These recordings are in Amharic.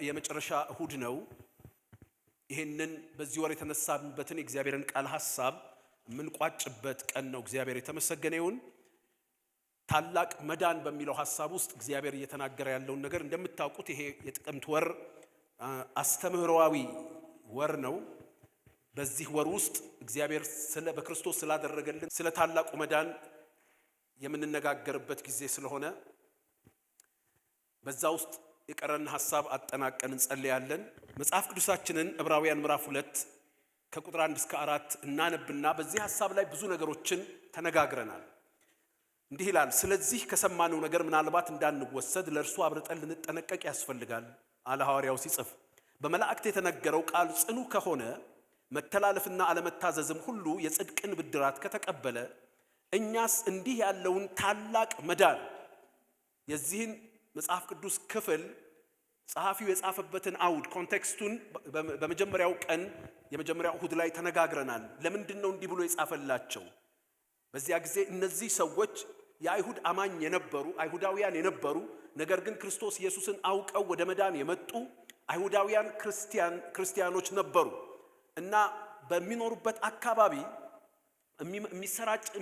የመጨረሻ እሁድ ነው። ይሄንን በዚህ ወር የተነሳንበትን የእግዚአብሔርን ቃል ሐሳብ የምንቋጭበት ቀን ነው። እግዚአብሔር የተመሰገነ ይሁን። ታላቅ መዳን በሚለው ሐሳብ ውስጥ እግዚአብሔር እየተናገረ ያለውን ነገር እንደምታውቁት ይሄ የጥቅምት ወር አስተምህሮአዊ ወር ነው። በዚህ ወር ውስጥ እግዚአብሔር በክርስቶስ ስላደረገልን ስለ ታላቁ መዳን የምንነጋገርበት ጊዜ ስለሆነ በዛ ውስጥ የቀረን ሐሳብ አጠናቀን እንጸልያለን። መጽሐፍ ቅዱሳችንን ዕብራውያን ምዕራፍ 2 ከቁጥር 1 እስከ 4 እናነብና በዚህ ሐሳብ ላይ ብዙ ነገሮችን ተነጋግረናል። እንዲህ ይላል: ስለዚህ ከሰማነው ነገር ምናልባት እንዳንወሰድ ለእርሱ አብርጠን ልንጠነቀቅ ያስፈልጋል አለ ሐዋርያው ሲጽፍ። በመላእክት የተነገረው ቃል ጽኑ ከሆነ መተላለፍና አለመታዘዝም ሁሉ የጽድቅን ብድራት ከተቀበለ እኛስ እንዲህ ያለውን ታላቅ መዳን የዚህን መጽሐፍ ቅዱስ ክፍል ጸሐፊው የጻፈበትን አውድ ኮንቴክስቱን በመጀመሪያው ቀን የመጀመሪያው እሁድ ላይ ተነጋግረናል። ለምንድን ነው እንዲህ ብሎ የጻፈላቸው? በዚያ ጊዜ እነዚህ ሰዎች የአይሁድ አማኝ የነበሩ አይሁዳውያን የነበሩ ነገር ግን ክርስቶስ ኢየሱስን አውቀው ወደ መዳን የመጡ አይሁዳውያን ክርስቲያኖች ነበሩ እና በሚኖሩበት አካባቢ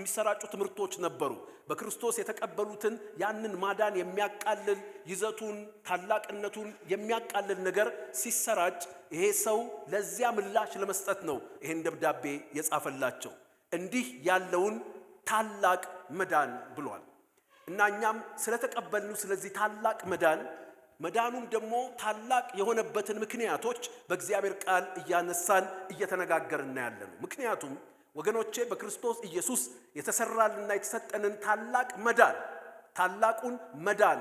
የሚሰራጩ ትምህርቶች ነበሩ። በክርስቶስ የተቀበሉትን ያንን ማዳን የሚያቃልል ይዘቱን ታላቅነቱን የሚያቃልል ነገር ሲሰራጭ ይሄ ሰው ለዚያ ምላሽ ለመስጠት ነው ይሄን ደብዳቤ የጻፈላቸው። እንዲህ ያለውን ታላቅ መዳን ብሏል እና እኛም ስለተቀበልነው ስለዚህ ታላቅ መዳኑም ደግሞ ታላቅ የሆነበትን ምክንያቶች በእግዚአብሔር ቃል እያነሳን እየተነጋገርን ያለነው። ምክንያቱም ወገኖቼ በክርስቶስ ኢየሱስ የተሰራልና የተሰጠንን ታላቁን መዳን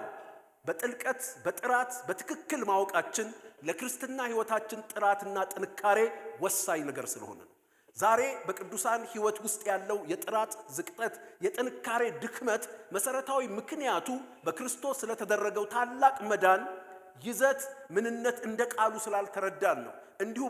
በጥልቀት በጥራት በትክክል ማወቃችን ለክርስትና ሕይወታችን ጥራትና ጥንካሬ ወሳኝ ነገር ስለሆነ ነው። ዛሬ በቅዱሳን ሕይወት ውስጥ ያለው የጥራት ዝቅጠት፣ የጥንካሬ ድክመት መሰረታዊ ምክንያቱ በክርስቶስ ስለተደረገው ታላቅ መዳን ይዘት ምንነት እንደ ቃሉ ስላልተረዳን ነው። እንዲሁ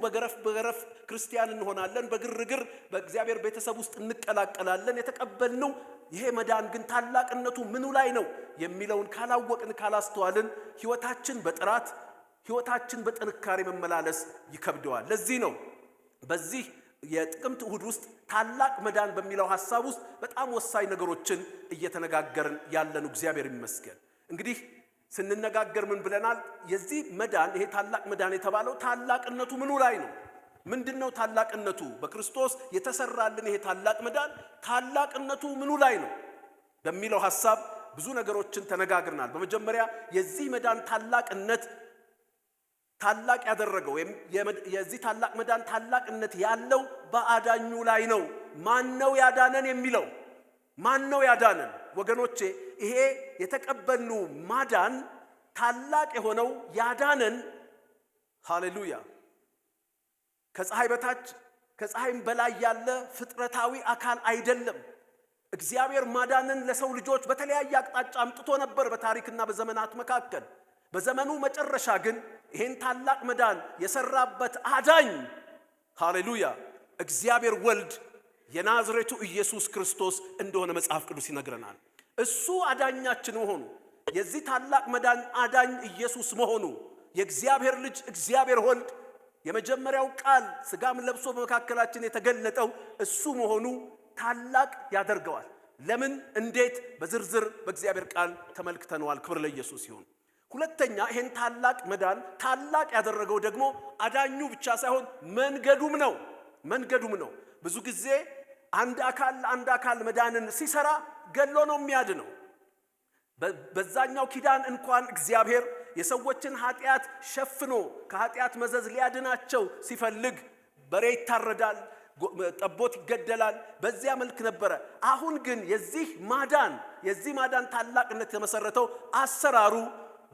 በገረፍ ክርስቲያን እንሆናለን፣ በግርግር በእግዚአብሔር ቤተሰብ ውስጥ እንቀላቀላለን። የተቀበልነው ይሄ መዳን ግን ታላቅነቱ ምኑ ላይ ነው የሚለውን ካላወቅን ካላስተዋልን ሕይወታችን በጥራት ሕይወታችን በጥንካሬ መመላለስ ይከብደዋል። ለዚህ ነው በዚህ የጥቅምት እሁድ ውስጥ ታላቅ መዳን በሚለው ሐሳብ ውስጥ በጣም ወሳኝ ነገሮችን እየተነጋገርን ያለነው። እግዚአብሔር ይመስገን። እንግዲህ ስንነጋገር ምን ብለናል? የዚህ መዳን ይሄ ታላቅ መዳን የተባለው ታላቅነቱ ምኑ ላይ ነው? ምንድነው ታላቅነቱ? በክርስቶስ የተሰራልን ይሄ ታላቅ መዳን ታላቅነቱ ምኑ ላይ ነው በሚለው ሐሳብ ብዙ ነገሮችን ተነጋግረናል። በመጀመሪያ የዚህ መዳን ታላቅነት ታላቅ ያደረገው የዚህ ታላቅ መዳን ታላቅነት ያለው በአዳኙ ላይ ነው። ማን ነው ያዳነን የሚለው ማን ነው ያዳነን? ወገኖቼ ይሄ የተቀበልነው ማዳን ታላቅ የሆነው ያዳነን ሃሌሉያ ከፀሐይ በታች ከፀሐይም በላይ ያለ ፍጥረታዊ አካል አይደለም። እግዚአብሔር ማዳንን ለሰው ልጆች በተለያየ አቅጣጫ አምጥቶ ነበር በታሪክና በዘመናት መካከል። በዘመኑ መጨረሻ ግን ይሄን ታላቅ መዳን የሰራበት አዳኝ ሃሌሉያ እግዚአብሔር ወልድ የናዝሬቱ ኢየሱስ ክርስቶስ እንደሆነ መጽሐፍ ቅዱስ ይነግረናል። እሱ አዳኛችን መሆኑ የዚህ ታላቅ መዳን አዳኝ ኢየሱስ መሆኑ የእግዚአብሔር ልጅ እግዚአብሔር ወልድ የመጀመሪያው ቃል ሥጋም ለብሶ በመካከላችን የተገለጠው እሱ መሆኑ ታላቅ ያደርገዋል። ለምን? እንዴት? በዝርዝር በእግዚአብሔር ቃል ተመልክተነዋል። ክብር ለኢየሱስ ይሁን። ሁለተኛ ይሄን ታላቅ መዳን ታላቅ ያደረገው ደግሞ አዳኙ ብቻ ሳይሆን መንገዱም ነው። ብዙ ጊዜ አንድ አካል መዳንን ሲሰራ ገሎ ነው የሚያድነው። በዛኛው ኪዳን እንኳን እግዚአብሔር የሰዎችን ኃጢአት ሸፍኖ ከኃጢአት መዘዝ ሊያድናቸው ሲፈልግ በሬ ይታረዳል፣ ጠቦት ይገደላል። በዚያ መልክ ነበረ። አሁን ግን የዚህ ማዳን ታላቅነት የመሰረተው አሰራሩ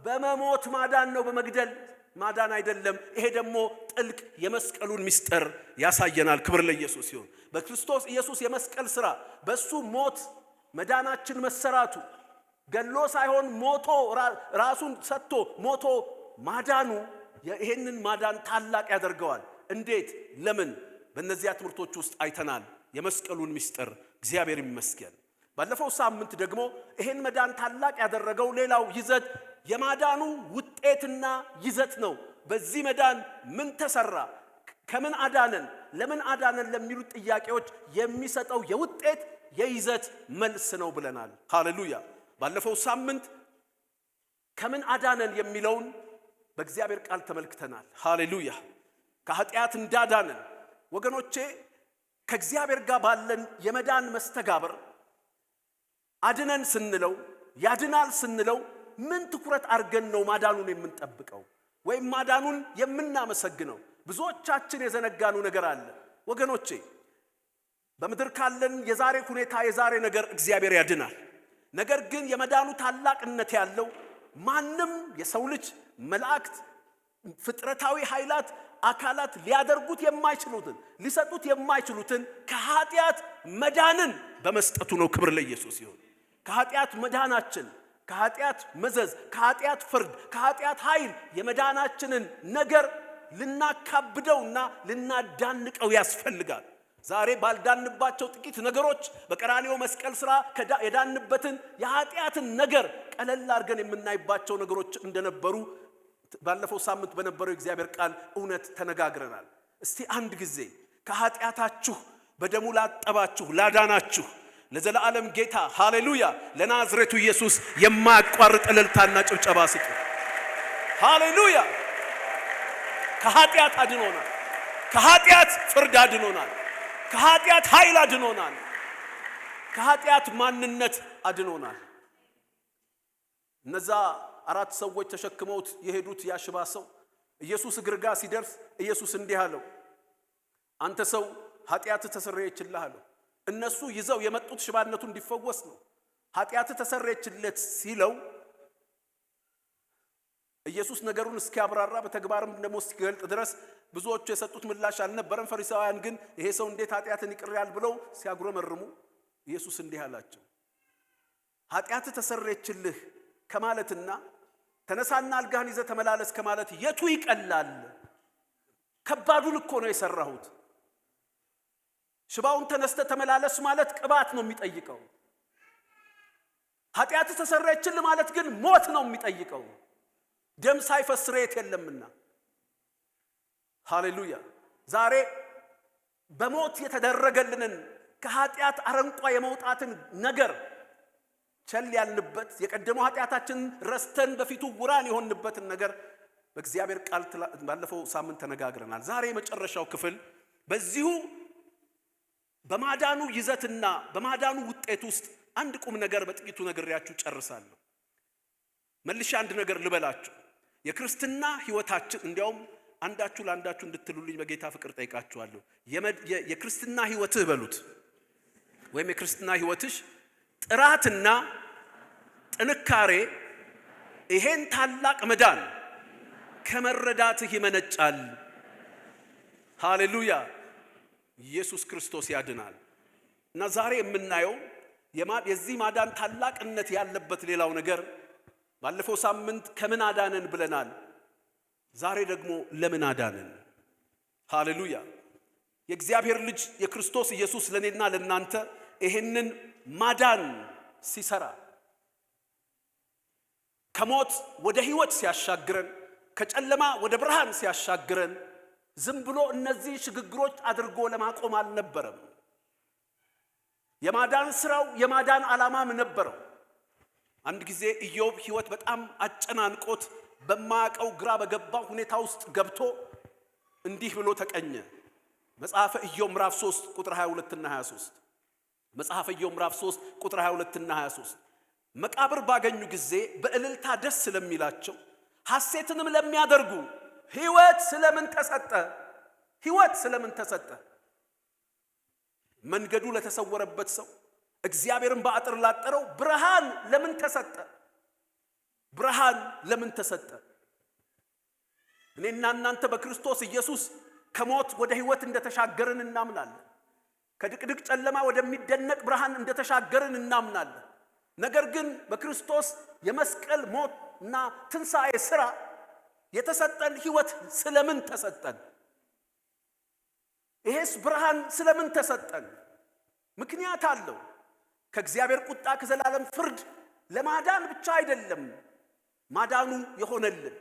በመሞት ማዳን ነው፣ በመግደል ማዳን አይደለም። ይሄ ደግሞ ጥልቅ የመስቀሉን ምስጢር ያሳየናል። ክብር ለኢየሱስ ይሁን። በክርስቶስ ኢየሱስ የመስቀል ሥራ በሱ ሞት መዳናችን መሰራቱ ገሎ ሳይሆን ሞቶ ራሱን ሰጥቶ ሞቶ ማዳኑ ይሄንን ማዳን ታላቅ ያደርገዋል። እንዴት? ለምን? በእነዚያ ትምህርቶች ውስጥ አይተናል የመስቀሉን ምስጢር። እግዚአብሔር ይመስገን። ባለፈው ሳምንት ደግሞ ይሄን መዳን ታላቅ ያደረገው ሌላው ይዘት የማዳኑ ውጤትና ይዘት ነው። በዚህ መዳን ምን ተሰራ፣ ከምን አዳነን፣ ለምን አዳነን ለሚሉት ጥያቄዎች የሚሰጠው የውጤት የይዘት መልስ ነው ብለናል። ሃሌሉያ። ባለፈው ሳምንት ከምን አዳነን የሚለውን በእግዚአብሔር ቃል ተመልክተናል። ሃሌሉያ። ከኃጢአት እንዳዳነን ወገኖቼ፣ ከእግዚአብሔር ጋር ባለን የመዳን መስተጋብር አድነን ስንለው ያድናል ስንለው ምን ትኩረት አድርገን ነው ማዳኑን የምንጠብቀው ወይም ማዳኑን የምናመሰግነው? ብዙዎቻችን የዘነጋኑ ነገር አለ ወገኖቼ። በምድር ካለን የዛሬ ሁኔታ የዛሬ ነገር እግዚአብሔር ያድናል። ነገር ግን የመዳኑ ታላቅነት ያለው ማንም የሰው ልጅ፣ መላእክት፣ ፍጥረታዊ ኃይላት፣ አካላት ሊያደርጉት የማይችሉትን ሊሰጡት የማይችሉትን ከኃጢአት መዳንን በመስጠቱ ነው። ክብር ለኢየሱስ ይሁን። ከኃጢአት መዳናችን፣ ከኃጢአት መዘዝ፣ ከኃጢአት ፍርድ፣ ከኃጢአት ኃይል የመዳናችንን ነገር ልናካብደውና ልናዳንቀው ያስፈልጋል። ዛሬ ባልዳንባቸው ጥቂት ነገሮች በቀራንዮ መስቀል ሥራ የዳንበትን የኃጢአትን ነገር ቀለል አድርገን የምናይባቸው ነገሮች እንደነበሩ ባለፈው ሳምንት በነበረው የእግዚአብሔር ቃል እውነት ተነጋግረናል። እስቲ አንድ ጊዜ ከኃጢአታችሁ በደሙ ላጠባችሁ ላዳናችሁ ለዘላለም ጌታ ሃሌሉያ ለናዝሬቱ ኢየሱስ የማያቋርጥ እልልታና ጭብጨባ ስጡ። ሃሌሉያ። ከኃጢአት አድኖናል። ከኃጢአት ፍርድ አድኖናል። ከኃጢአት ኃይል አድኖናል። ከኃጢአት ማንነት አድኖናል። እነዛ 4 ሰዎች ተሸክመውት የሄዱት ያሽባ ሰው ኢየሱስ እግር ጋር ሲደርስ ኢየሱስ እንዲህ አለው፣ አንተ ሰው ኃጢአት ተሰረየችልህ። እነሱ ይዘው የመጡት ሽባነቱ እንዲፈወስ ነው። ኃጢአት ተሰረየችለት ሲለው ኢየሱስ ነገሩን እስኪያብራራ በተግባርም ደግሞ እስኪገልጥ ድረስ ብዙዎቹ የሰጡት ምላሽ አልነበረም። ፈሪሳውያን ግን ይሄ ሰው እንዴት ኃጢአትን ይቅር ያል ብለው ሲያጉረመርሙ ኢየሱስ እንዲህ አላቸው፣ ኃጢአት ተሰረየችልህ ከማለትና ተነሳና አልጋህን ይዘህ ተመላለስ ከማለት የቱ ይቀላል? ከባዱን እኮ ነው የሰራሁት። ሽባውን ተነስተ ተመላለስ ማለት ቅባት ነው የሚጠይቀው። ኃጢአት ተሰረየችልህ ማለት ግን ሞት ነው የሚጠይቀው። ደም ሳይፈስ ስርየት የለምና። ሃሌሉያ። ዛሬ በሞት የተደረገልንን ከኃጢአት አረንቋ የመውጣትን ነገር ቸል ያልንበት የቀደመው ኃጢአታችንን ረስተን በፊቱ ውራን የሆንበትን ነገር በእግዚአብሔር ቃል ባለፈው ሳምንት ተነጋግረናል። ዛሬ የመጨረሻው ክፍል በዚሁ በማዳኑ ይዘትና በማዳኑ ውጤት ውስጥ አንድ ቁም ነገር በጥቂቱ ነግሬያችሁ ጨርሳለሁ። መልሼ አንድ ነገር ልበላችሁ። የክርስትና ሕይወታችን እንዲያውም አንዳችሁ ለአንዳችሁ እንድትሉልኝ በጌታ ፍቅር ጠይቃችኋለሁ። የክርስትና ሕይወትህ በሉት ወይም የክርስትና ሕይወትሽ ጥራትና ጥንካሬ ይሄን ታላቅ መዳን ከመረዳትህ ይመነጫል። ሃሌሉያ። ኢየሱስ ክርስቶስ ያድናል። እና ዛሬ የምናየው የዚህ ማዳን ታላቅነት ያለበት ሌላው ነገር ባለፈው ሳምንት ከምን አዳነን ብለናል። ዛሬ ደግሞ ለምን አዳነን? ሃሌሉያ። የእግዚአብሔር ልጅ የክርስቶስ ኢየሱስ ለኔና ለናንተ ይሄንን ማዳን ሲሰራ ከሞት ወደ ሕይወት ሲያሻግረን ከጨለማ ወደ ብርሃን ሲያሻግረን ዝም ብሎ እነዚህ ሽግግሮች አድርጎ ለማቆም አልነበረም። የማዳን ስራው የማዳን ዓላማም ነበረው። አንድ ጊዜ ኢዮብ ሕይወት በጣም አጨናንቆት በማያውቀው ግራ በገባው ሁኔታ ውስጥ ገብቶ እንዲህ ብሎ ተቀኘ። መጽሐፈ ኢዮብ ምዕራፍ 3 ቁጥር 22 እና 23 መጽሐፈ ኢዮብ ምዕራፍ 3 ቁጥር 22 እና 23 መቃብር ባገኙ ጊዜ በእልልታ ደስ ስለሚላቸው ሐሴትንም ለሚያደርጉ ሕይወት ስለምን ተሰጠ? ሕይወት ስለምን ተሰጠ? መንገዱ ለተሰወረበት ሰው እግዚአብሔርን በአጥር ላጠረው ብርሃን ለምን ተሰጠ? ብርሃን ለምን ተሰጠ? እኔና እናንተ በክርስቶስ ኢየሱስ ከሞት ወደ ሕይወት እንደተሻገርን እናምናለን። ከድቅድቅ ጨለማ ወደሚደነቅ ብርሃን እንደተሻገርን እናምናለን። ነገር ግን በክርስቶስ የመስቀል ሞት እና ትንሣኤ ሥራ የተሰጠን ሕይወት ስለምን ተሰጠን? ይሄስ ብርሃን ስለምን ተሰጠን? ምክንያት አለው። ከእግዚአብሔር ቁጣ ከዘላለም ፍርድ ለማዳን ብቻ አይደለም ማዳኑ የሆነልን።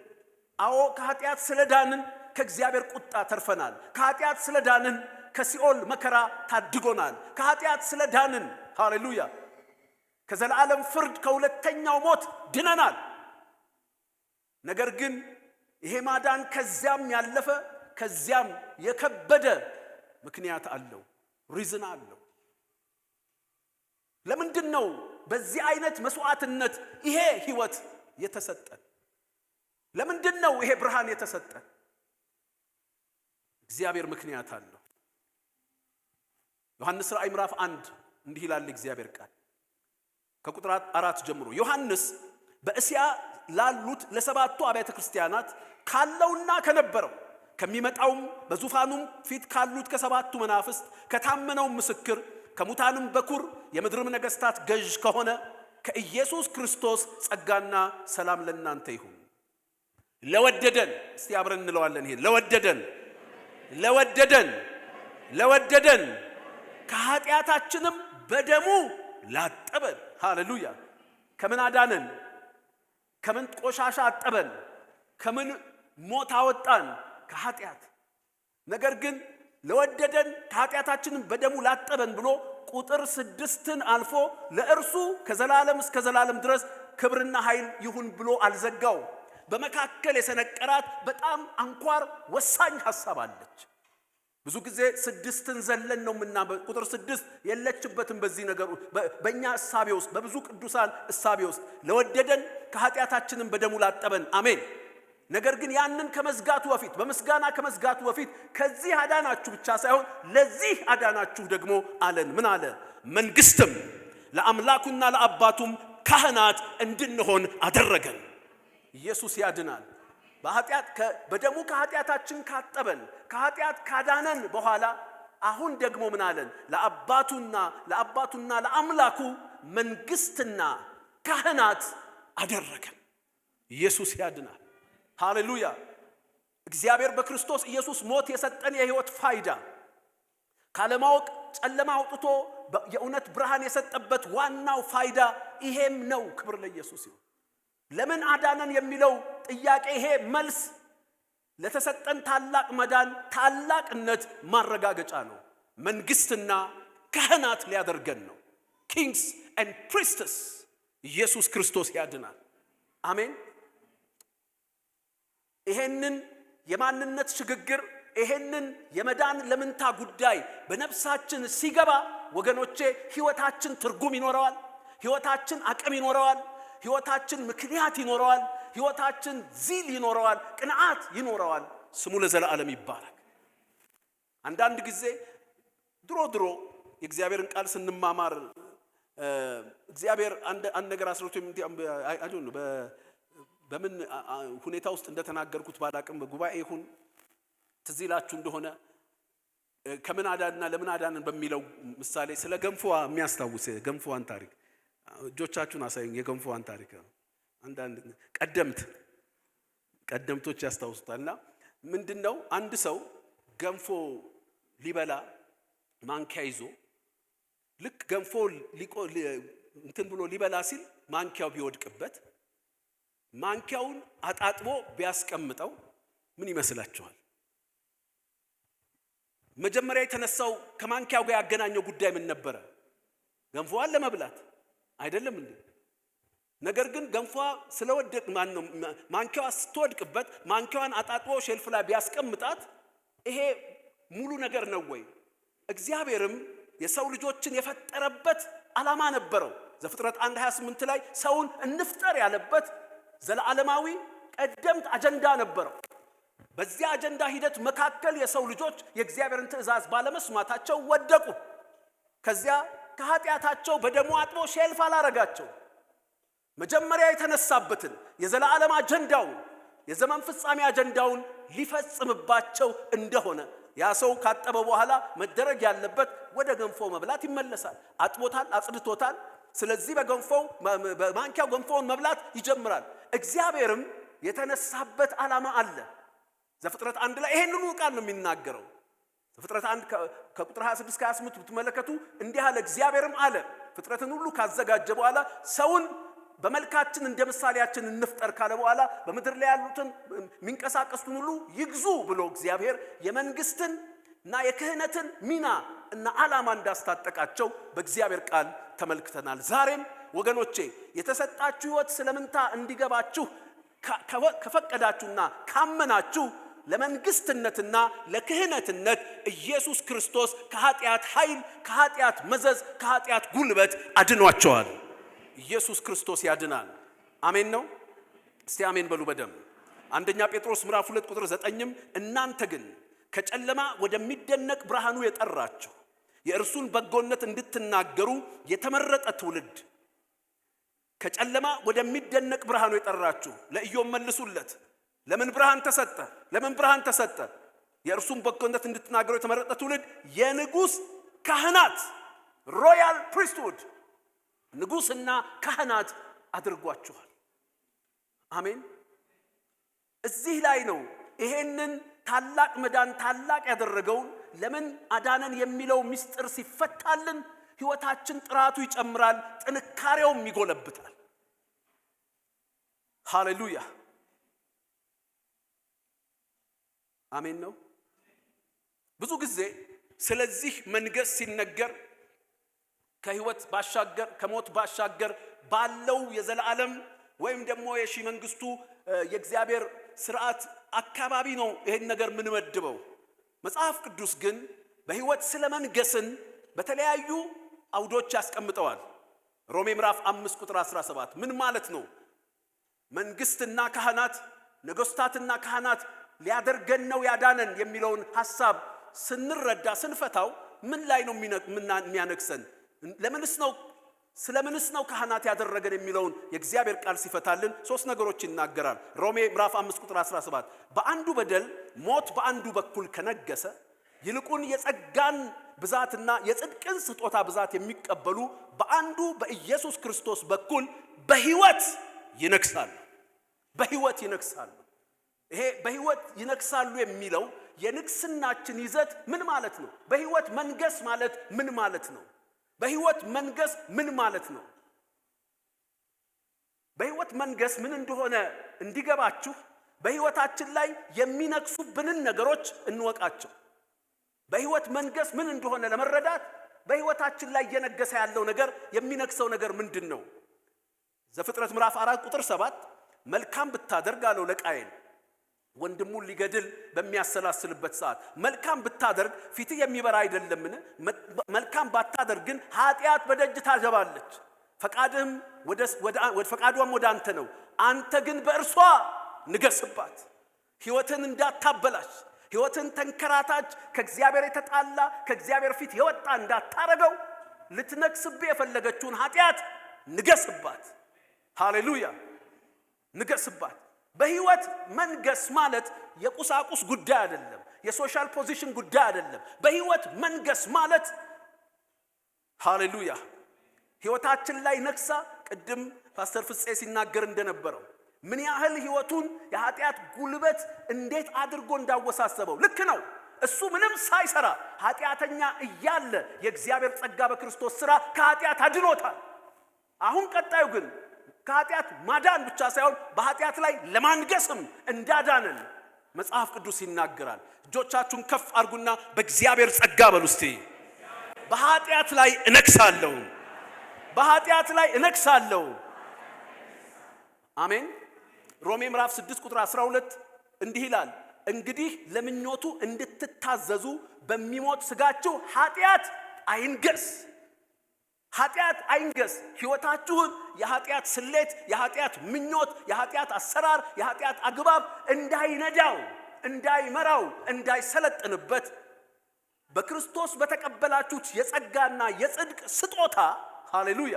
አዎ ከኃጢአት ስለዳንን ከእግዚአብሔር ቁጣ ተርፈናል። ከኃጢአት ስለዳንን ከሲኦል መከራ ታድጎናል። ከኃጢአት ስለዳንን ሃሌሉያ ከዘላለም ፍርድ ከሁለተኛው ሞት ድነናል። ነገር ግን ይሄ ማዳን ከዚያም ያለፈ ከዚያም የከበደ ምክንያት አለው፣ ሪዝን አለው። ለምንድን ነው በዚህ አይነት መስዋዕትነት ይሄ ህይወት የተሰጠን? ለምንድን ነው ይሄ ብርሃን የተሰጠን? እግዚአብሔር ምክንያት አለው። ዮሐንስ ራእይ ምዕራፍ 1 እንዲህ ይላል እግዚአብሔር ቃል ከቁጥር 4 ጀምሮ ዮሐንስ በእስያ ላሉት ለሰባቱ አብያተ ክርስቲያናት ካለውና ከነበረው ከሚመጣውም በዙፋኑም ፊት ካሉት ከሰባቱ መናፍስት ከታመነው ምስክር ከሙታንም በኩር የምድርም ነገስታት ገዥ ከሆነ ከኢየሱስ ክርስቶስ ጸጋና ሰላም ለእናንተ ይሁን። ለወደደን እስቲ አብረን እንለዋለን። ይሄ ለወደደን ከኃጢአታችንም በደሙ ላጠበን። ሃሌሉያ! ከምን አዳነን? ከምን ቆሻሻ አጠበን? ከምን ሞት አወጣን? ከኃጢአት። ነገር ግን ለወደደን ከኃጢአታችንም በደሙ ላጠበን ብሎ ቁጥር 6ን አልፎ ለእርሱ ከዘላለም እስከ ዘላለም ድረስ ክብርና ኃይል ይሁን ብሎ አልዘጋው። በመካከል የሰነቀራት በጣም አንኳር ወሳኝ ሐሳብ አለች። ብዙ ጊዜ 6ን ዘለን ነው ቁጥር 6 የለችበትም በዚህ ነገር በእኛ እሳቤ ውስጥ በብዙ ቅዱሳን እሳቤ ውስጥ ለወደደን ከኃጢአታችንም በደሙ ላጠበን አሜን። ነገር ግን ያንን ከመዝጋቱ በፊት በምስጋና ከመዝጋቱ በፊት ከዚህ አዳናችሁ ብቻ ሳይሆን ለዚህ አዳናችሁ ደግሞ አለን። ምን አለ? መንግስትም ለአምላኩና ለአባቱም ካህናት እንድንሆን አደረገን። ኢየሱስ ያድናል። በደሙ ከኃጢአታችን ካጠበን ከኃጢአት ካዳነን በኋላ አሁን ደግሞ ምን አለን? ለአባቱና ለአምላኩ መንግስትና ካህናት አደረገን። ኢየሱስ ያድናል። ሃሌሉያ! እግዚአብሔር በክርስቶስ ኢየሱስ ሞት የሰጠን የህይወት ፋይዳ ካለማወቅ ጨለማ አውጥቶ የእውነት ብርሃን የሰጠበት ዋናው ፋይዳ ይሄም ነው። ክብር ለኢየሱስ ይሁን። ለምን አዳነን የሚለው ጥያቄ ይሄ መልስ ለተሰጠን ታላቅ መዳን ታላቅነት ማረጋገጫ ነው። መንግስትና ካህናት ሊያደርገን ነው። ኪንግስ ኤንድ ፕሪስትስ። ኢየሱስ ክርስቶስ ያድናል። አሜን። ይሄንን የማንነት ሽግግር ይሄንን የመዳን ለምንታ ጉዳይ በነፍሳችን ሲገባ ወገኖቼ ህይወታችን ትርጉም ይኖረዋል። ህይወታችን አቅም ይኖረዋል። ህይወታችን ምክንያት ይኖረዋል። ህይወታችን ዚል ይኖረዋል። ቅንዓት ይኖረዋል። ስሙ ለዘላለም ይባረክ። አንዳንድ ጊዜ ድሮ የእግዚአብሔርን ቃል ስንማማር እግዚአብሔር አንድ ነገር አስረቶ አይዶን ነው በምን ሁኔታ ውስጥ እንደተናገርኩት ባላቅም በጉባኤ ይሁን ትዝ ይላችሁ እንደሆነ ከምን አዳንና ለምን አዳንን በሚለው ምሳሌ ስለ ገንፎዋ የሚያስታውስ ገንፎዋን ታሪክ እጆቻችሁን አሳዩኝ። የገንፎዋን ታሪክ አንዳንድ ቀደምቶች ያስታውሱታልና ምንድነው አንድ ሰው ገንፎ ሊበላ ማንኪያ ይዞ ልክ ገንፎ እንትን ብሎ ሊበላ ሲል ማንኪያው ቢወድቅበት ማንኪያውን አጣጥቦ ቢያስቀምጠው ምን ይመስላችኋል? መጀመሪያ የተነሳው ከማንኪያው ጋር ያገናኘው ጉዳይ ምን ነበረ? ገንፎዋን ለመብላት አይደለም እንዴ? ነገር ግን ገንፎዋ ስለወደቅ ማንኪያዋ ስትወድቅበት ማንኪያዋን አጣጥቦ ሼልፍ ላይ ቢያስቀምጣት ይሄ ሙሉ ነገር ነው ወይ? እግዚአብሔርም የሰው ልጆችን የፈጠረበት ዓላማ ነበረው። ዘፍጥረት 1:28 ላይ ሰውን እንፍጠር ያለበት ዘላለማዊ ቀደምት አጀንዳ ነበረው። በዚያ አጀንዳ ሂደት መካከል የሰው ልጆች የእግዚአብሔርን ትእዛዝ ባለመስማታቸው ወደቁ። ከዚያ ከኃጢአታቸው በደሙ አጥቦ ሼልፍ አላረጋቸው። መጀመሪያ የተነሳበትን የዘላለም አጀንዳውን የዘመን ፍጻሜ አጀንዳውን ሊፈጽምባቸው እንደሆነ ያ ሰው ካጠበ በኋላ መደረግ ያለበት ወደ ገንፎ መብላት ይመለሳል። አጥቦታል፣ አጽድቶታል። ስለዚህ በማንኪያው ገንፎውን መብላት ይጀምራል። እግዚአብሔርም የተነሳበት ዓላማ አለ። ዘፍጥረት 1 ላይ ይሄንኑ ቃል ነው የሚናገረው። ዘፍጥረት 1 ከቁጥር 26-28 ብትመለከቱ እንዲህ አለ። እግዚአብሔርም አለ ፍጥረትን ሁሉ ካዘጋጀ በኋላ ሰውን በመልካችን እንደ ምሳሌያችን እንፍጠር ካለ በኋላ በምድር ላይ ያሉትን የሚንቀሳቀሱትን ሁሉ ይግዙ ብሎ እግዚአብሔር የመንግስትን እና የክህነትን ሚና እና ዓላማ እንዳስታጠቃቸው በእግዚአብሔር ቃል ተመልክተናል። ዛሬም ወገኖቼ የተሰጣችሁ ሕይወት ስለምንታ እንዲገባችሁ ከፈቀዳችሁና ካመናችሁ ለመንግስትነትና ለክህነትነት ኢየሱስ ክርስቶስ ከኃጢአት ኃይል፣ ከኃጢአት መዘዝ፣ ከኃጢአት ጉልበት አድኗቸዋል። ኢየሱስ ክርስቶስ ያድናል። አሜን ነው። እስቲ አሜን በሉ በደም። አንደኛ ጴጥሮስ ምዕራፍ 2 ቁጥር 9ም እናንተ ግን ከጨለማ ወደሚደነቅ ብርሃኑ የጠራችሁ የእርሱን በጎነት እንድትናገሩ የተመረጠ ትውልድ። ከጨለማ ወደሚደነቅ ብርሃኑ የጠራችሁ ለኢዮብ መልሱለት። ለምን ብርሃን ተሰጠ? ለምን ብርሃን ተሰጠ? የእርሱን በጎነት እንድትናገሩ የተመረጠ ትውልድ፣ የንጉሥ ካህናት ሮያል ፕሪስትሁድ፣ ንጉሥና ካህናት አድርጓችኋል። አሜን። እዚህ ላይ ነው ይሄንን ታላቅ መዳን ታላቅ ያደረገውን ለምን አዳነን የሚለው ምስጢር ሲፈታልን ሕይወታችን ጥራቱ ይጨምራል፣ ጥንካሬውም ይጎለብታል። ሃሌሉያ አሜን ነው። ብዙ ጊዜ ስለዚህ መንገስ ሲነገር ከሕይወት ባሻገር ከሞት ባሻገር ባለው የዘላለም ወይም ደግሞ የሺህ መንግስቱ የእግዚአብሔር ሥርዓት አካባቢ ነው ይሄን ነገር ምንመድበው። መጽሐፍ ቅዱስ ግን በሕይወት ስለመንገስን በተለያዩ አውዶች ያስቀምጠዋል። ሮሜ ምዕራፍ 5 ቁጥር 17 ምን ማለት ነው? መንግስትና ካህናት፣ ነገስታትና ካህናት ሊያደርገን ነው ያዳነን የሚለውን ሐሳብ ስንረዳ ስንፈታው ምን ላይ ነው የሚያነክሰን? ለምንስ ነው ስለምንስ ነው ካህናት ያደረገን የሚለውን የእግዚአብሔር ቃል ሲፈታልን ሶስት ነገሮች ይናገራል። ሮሜ ምዕራፍ 5 ቁጥር 17 በአንዱ በደል ሞት በአንዱ በኩል ከነገሰ ይልቁን የጸጋን ብዛትና የጽድቅን ስጦታ ብዛት የሚቀበሉ በአንዱ በኢየሱስ ክርስቶስ በኩል በሕይወት ይነግሳሉ። በሕይወት ይነግሳሉ። ይሄ በሕይወት ይነግሳሉ የሚለው የንግስናችን ይዘት ምን ማለት ነው? በሕይወት መንገስ ማለት ምን ማለት ነው? በሕይወት መንገስ ምን ማለት ነው? በሕይወት መንገስ ምን እንደሆነ እንዲገባችሁ በሕይወታችን ላይ የሚነግሱብንን ነገሮች እንወቃቸው። በሕይወት መንገስ ምን እንደሆነ ለመረዳት በሕይወታችን ላይ እየነገሰ ያለው ነገር የሚነግሰው ነገር ምንድን ነው? ዘፍጥረት ምዕራፍ 4 ቁጥር 7 መልካም ብታደርግ አለው ለቃየል ወንድሙን ሊገድል በሚያሰላስልበት ሰዓት መልካም ብታደርግ ፊት የሚበራ አይደለምን? መልካም ባታደርግ ግን ኃጢአት በደጅ ታገባለች፣ ፈቃዷም ወደ አንተ ነው። አንተ ግን በእርሷ ንገስባት፣ ሕይወትን እንዳታበላሽ፣ ሕይወትን ተንከራታች ከእግዚአብሔር የተጣላ ከእግዚአብሔር ፊት የወጣ እንዳታረገው ልትነግስብህ የፈለገችውን ኃጢአት ንገስባት። ሃሌሉያ ንገስባት። በሕይወት መንገስ ማለት የቁሳቁስ ጉዳይ አይደለም፣ የሶሻል ፖዚሽን ጉዳይ አይደለም። በሕይወት መንገስ ማለት ሃሌሉያ ሕይወታችን ላይ ነግሳ ቅድም ፓስተር ፍፄ ሲናገር እንደነበረው ምን ያህል ሕይወቱን የኃጢአት ጉልበት እንዴት አድርጎ እንዳወሳሰበው ልክ ነው። እሱ ምንም ሳይሰራ ኃጢአተኛ እያለ የእግዚአብሔር ጸጋ በክርስቶስ ሥራ ከኃጢአት አድኖታል። አሁን ቀጣዩ ግን ከኃጢአት ማዳን ብቻ ሳይሆን በኃጢአት ላይ ለማንገስም እንዳዳነን መጽሐፍ ቅዱስ ይናገራል። እጆቻችሁን ከፍ አድርጉና በእግዚአብሔር ጸጋ በሉ እስቲ። በኃጢአት ላይ እነግሳለሁ፣ በኃጢአት ላይ እነግሳለሁ። አሜን። ሮሜ ምዕራፍ 6 ቁጥር 12 እንዲህ ይላል፣ እንግዲህ ለምኞቱ እንድትታዘዙ በሚሞት ሥጋችሁ ኃጢአት አይንገስ። ኃጢአት አይንገስ። ሕይወታችሁን የኃጢአት ስሌት፣ የኃጢአት ምኞት፣ የኃጢአት አሰራር፣ የኃጢአት አግባብ እንዳይነዳው፣ እንዳይመራው፣ እንዳይሰለጥንበት በክርስቶስ በተቀበላችሁት የጸጋና የጽድቅ ስጦታ ሃሌሉያ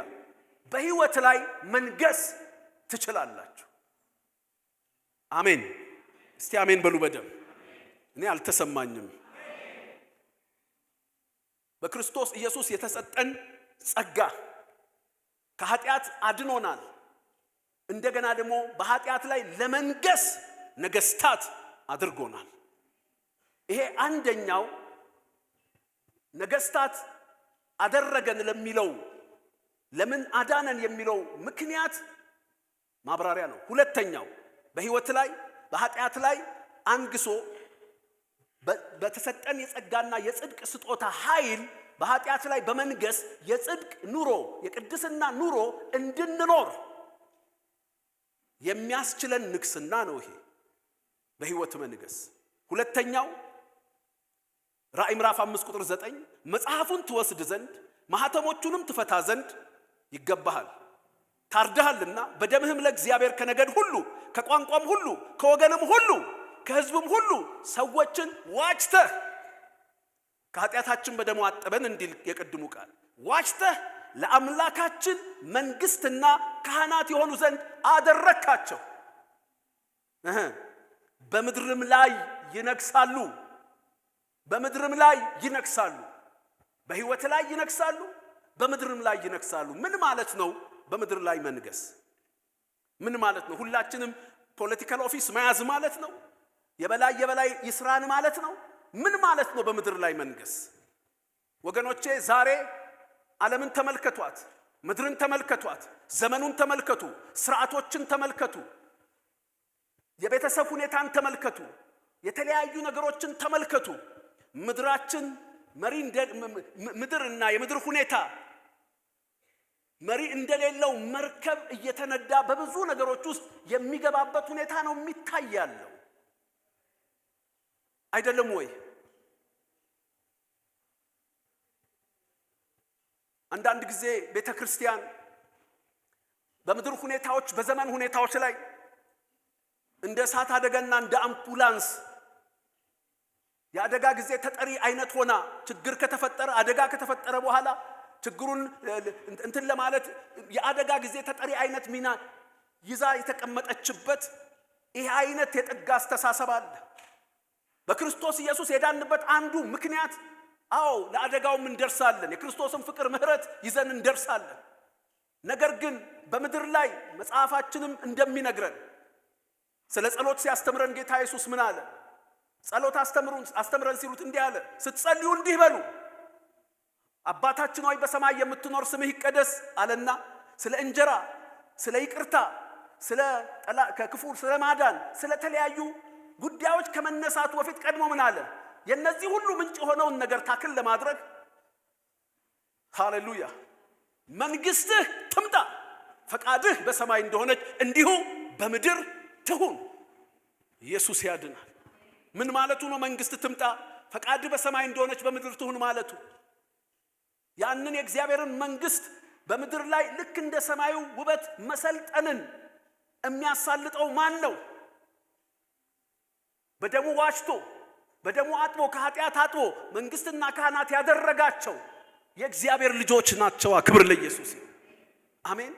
በሕይወት ላይ መንገስ ትችላላችሁ። አሜን። እስቲ አሜን በሉ በደም። እኔ አልተሰማኝም። በክርስቶስ ኢየሱስ የተሰጠን ጸጋ ከኃጢአት አድኖናል። እንደገና ደግሞ በኃጢአት ላይ ለመንገስ ነገስታት አድርጎናል። ይሄ አንደኛው ነገስታት አደረገን ለሚለው ለምን አዳነን የሚለው ምክንያት ማብራሪያ ነው። ሁለተኛው በህይወት ላይ በኃጢአት ላይ አንግሶ በተሰጠን የጸጋና የጽድቅ ስጦታ ኃይል በኃጢአት ላይ በመንገስ የጽድቅ ኑሮ የቅድስና ኑሮ እንድንኖር የሚያስችለን ንግስና ነው ይሄ በህይወት መንገስ። ሁለተኛው ራእይ ምዕራፍ 5 ቁጥር 9 መጽሐፉን ትወስድ ዘንድ ማህተሞቹንም ትፈታ ዘንድ ይገባሃል፣ ታርደሃልና በደምህም ለእግዚአብሔር ከነገድ ሁሉ ከቋንቋም ሁሉ ከወገንም ሁሉ ከህዝብም ሁሉ ሰዎችን ዋጅተህ ከኃጢአታችን በደሙ አጠበን እንዲል የቀድሙ ቃል ዋጅተህ ለአምላካችን መንግስትና ካህናት የሆኑ ዘንድ አደረካቸው፣ በምድርም ላይ ይነግሳሉ። በምድርም ላይ ይነግሳሉ። በህይወት ላይ ይነግሳሉ፣ በምድርም ላይ ይነግሳሉ። ምን ማለት ነው? በምድር ላይ መንገስ ምን ማለት ነው? ሁላችንም ፖለቲካል ኦፊስ መያዝ ማለት ነው? የበላይ ይስራን ማለት ነው? ምን ማለት ነው በምድር ላይ መንገስ? ወገኖቼ ዛሬ ዓለምን ተመልከቷት፣ ምድርን ተመልከቷት፣ ዘመኑን ተመልከቱ፣ ስርዓቶችን ተመልከቱ፣ የቤተሰብ ሁኔታን ተመልከቱ፣ የተለያዩ ነገሮችን ተመልከቱ። ምድራችን ምድርና የምድር ሁኔታ መሪ እንደሌለው መርከብ እየተነዳ በብዙ ነገሮች ውስጥ የሚገባበት ሁኔታ ነው የሚታያለው። አይደለም ወይ? አንዳንድ ጊዜ ቤተክርስቲያን በምድር ሁኔታዎች በዘመን ሁኔታዎች ላይ እንደ እሳት አደጋና እንደ አምቡላንስ የአደጋ ጊዜ ተጠሪ አይነት ሆና ችግር ከተፈጠረ አደጋ ከተፈጠረ በኋላ ችግሩን እንትን ለማለት የአደጋ ጊዜ ተጠሪ አይነት ሚና ይዛ የተቀመጠችበት ይሄ አይነት የጠጋ አስተሳሰብ አለ። በክርስቶስ ኢየሱስ የዳንበት አንዱ ምክንያት ለአደጋውም እንደርሳለን፣ የክርስቶስን ፍቅር ምህረት ይዘን እንደርሳለን። ነገር ግን በምድር ላይ መጽሐፋችንም እንደሚነግረን ስለ ጸሎት ሲያስተምረን ጌታ ኢየሱስ ምን አለ? ጸሎት አስተምረን ሲሉት እንዲህ አለ፣ ስትጸልዩ እንዲህ በሉ፣ አባታችን ሆይ በሰማይ የምትኖር ስምህ ይቀደስ አለና ስለ እንጀራ፣ ስለ ይቅርታ፣ ስለ ከክፉ ስለ ማዳን፣ ስለ ተለያዩ ጉዳዮች ከመነሳቱ በፊት ቀድሞ ምን አለ? የነዚህ ሁሉ ምንጭ የሆነውን ነገር ታክል ለማድረግ ሃሌሉያ መንግስትህ ትምጣ፣ ፈቃድህ በሰማይ እንደሆነች እንዲሁ በምድር ትሁን። ኢየሱስ ያድናል። ምን ማለቱ ነው? መንግስት ትምጣ ፈቃድህ በሰማይ እንደሆነች በምድር ትሁን ማለቱ ያንን የእግዚአብሔርን መንግስት በምድር ላይ ልክ እንደ ሰማዩ ውበት መሰልጠንን የሚያሳልጠው ማን ነው? በደሙ ዋጅቶ በደሙ አጥቦ ከኃጢአት አጥቦ መንግስትና ካህናት ያደረጋቸው የእግዚአብሔር ልጆች ናቸው። ክብር ለኢየሱስ። አሜን።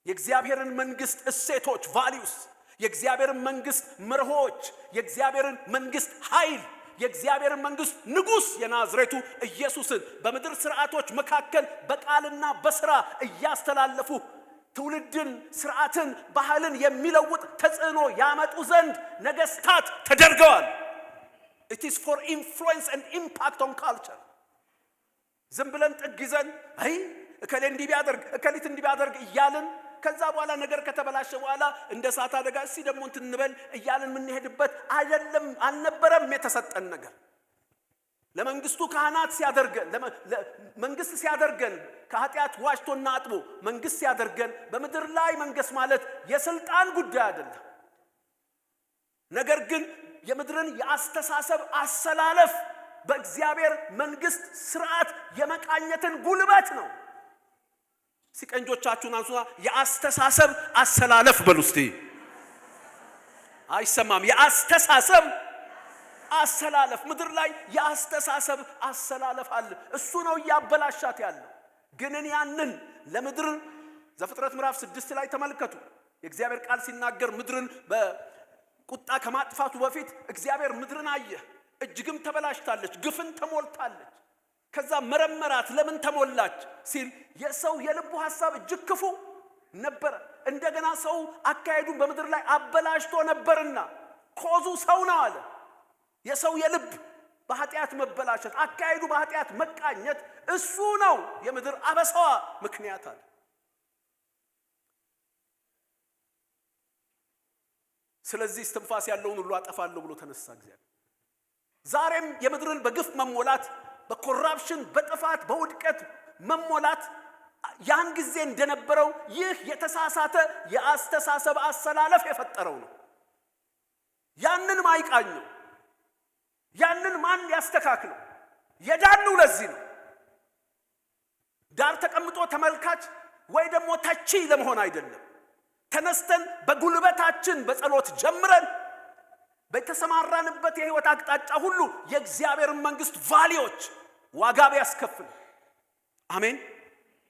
የእግዚአብሔርን መንግስት እሴቶች ቫልዩስ፣ የእግዚአብሔርን መንግስት መርሆች፣ የእግዚአብሔርን መንግስት ኃይል፣ የእግዚአብሔርን መንግስት ንጉስ የናዝሬቱ ኢየሱስን በምድር ስርዓቶች መካከል በቃልና በስራ እያስተላለፉ ትውልድን፣ ስርዓትን፣ ባህልን የሚለውጥ ተጽዕኖ ያመጡ ዘንድ ነገስታት ተደርገዋል። it is for influence and impact on culture። ዝም ብለን ጥግ ይዘን እከሌ እንዲህ ቢያደርግ እከሊት እንዲህ ቢያደርግ እያልን ከዛ በኋላ ነገር ከተበላሸ በኋላ እንደ እሳት አደጋ እስቲ ደግሞ እንትን እንበል እያልን የምንሄድበት አይደለም፣ አልነበረም የተሰጠን ነገር። ለመንግስቱ ካህናት ሲያደርገን መንግስት ሲያደርገን ከኃጢአት ዋጅቶና አጥቦ መንግስት ሲያደርገን በምድር ላይ መንገስ ማለት የስልጣን ጉዳይ አይደለም። ነገር ግን የምድርን የአስተሳሰብ አሰላለፍ በእግዚአብሔር መንግስት ስርዓት የመቃኘትን ጉልበት ነው። ሲቀንጆቻችሁን አንሱና የአስተሳሰብ አሰላለፍ በሉ እስቲ። አይሰማም? የአስተሳሰብ አሰላለፍ ምድር ላይ የአስተሳሰብ አሰላለፍ አለ። እሱ ነው እያበላሻት ያለው። ግን ያንን ለምድር ዘፍጥረት ምዕራፍ 6 ላይ ተመልከቱ። የእግዚአብሔር ቃል ሲናገር ምድርን በቁጣ ከማጥፋቱ በፊት እግዚአብሔር ምድርን አየ፣ እጅግም ተበላሽታለች፣ ግፍን ተሞልታለች። ከዛ መረመራት። ለምን ተሞላች ሲል የሰው የልቡ ሐሳብ እጅግ ክፉ ነበር። እንደገና ሰው አካሄዱን በምድር ላይ አበላሽቶ ነበርና ኮዙ ሰው ነው አለ። የሰው የልብ በኃጢአት መበላሸት፣ አካሄዱ በኃጢአት መቃኘት እሱ ነው የምድር አበሳዋ ምክንያት አለ። ስለዚህ እስትንፋስ ያለውን ሁሉ አጠፋለሁ ብሎ ተነሳ እግዚአብሔር። ዛሬም የምድርን በግፍ መሞላት፣ በኮራፕሽን፣ በጥፋት፣ በውድቀት መሞላት ያን ጊዜ እንደነበረው ይህ የተሳሳተ የአስተሳሰብ አሰላለፍ የፈጠረው ነው። ያንን ማይቃኘው፣ ያንን ማን ያስተካክለው? የዳነው ለዚህ ነው። ዳር ተቀምጦ ተመልካች ወይ ደግሞ ተቺ ለመሆን አይደለም። ተነስተን በጉልበታችን በጸሎት ጀምረን በተሰማራንበት የህይወት አቅጣጫ ሁሉ የእግዚአብሔርን መንግስት ቫልዩዎች ዋጋ ቢያስከፍል፣ አሜን፣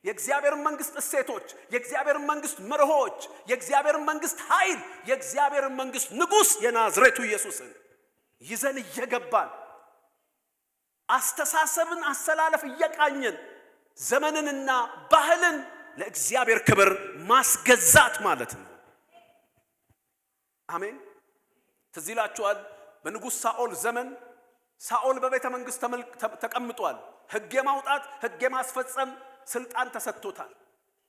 የእግዚአብሔርን መንግስት እሴቶች፣ የእግዚአብሔርን መንግስት መርሆች፣ የእግዚአብሔርን መንግስት ኃይል፣ የእግዚአብሔርን መንግስት ንጉሥ የናዝሬቱ ኢየሱስን ይዘን እየገባን አስተሳሰብን አሰላለፍ እየቃኘን ዘመንንና ባህልን ለእግዚአብሔር ክብር ማስገዛት ማለት ነው። አሜን። ትዝ ይላችኋል በንጉሥ ሳኦል ዘመን ሳኦል በቤተ መንግስት ተቀምጧል። ሕግ የማውጣት ሕግ የማስፈጸም ስልጣን ተሰጥቶታል።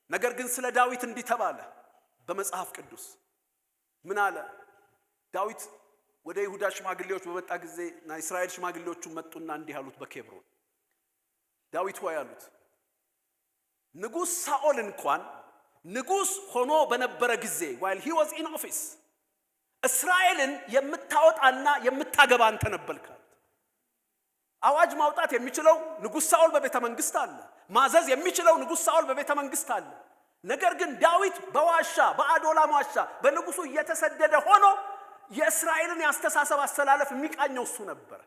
ነገር ግን ስለ ዳዊት እንዲህ ተባለ በመጽሐፍ ቅዱስ። ምን አለ? ዳዊት ወደ ይሁዳ ሽማግሌዎች በመጣ ጊዜ እና እስራኤል ሽማግሌዎቹ መጡና እንዲህ አሉት በኬብሮን፣ ዳዊት ሆይ አሉት፣ ንጉሥ ሳኦል እንኳን ንጉሥ ሆኖ በነበረ ጊዜ while he was in office እስራኤልን የምታወጣና የምታገባ አንተ ነበርክ። አዋጅ ማውጣት የሚችለው ንጉሥ ሳኦል በቤተ መንግስት አለ። ማዘዝ የሚችለው ንጉሥ ሳኦል በቤተ መንግስት አለ። ነገር ግን ዳዊት በዋሻ በአዶላም ዋሻ በንጉሱ እየተሰደደ ሆኖ የእስራኤልን ያስተሳሰብ አሰላለፍ የሚቃኘው እሱ ነበር።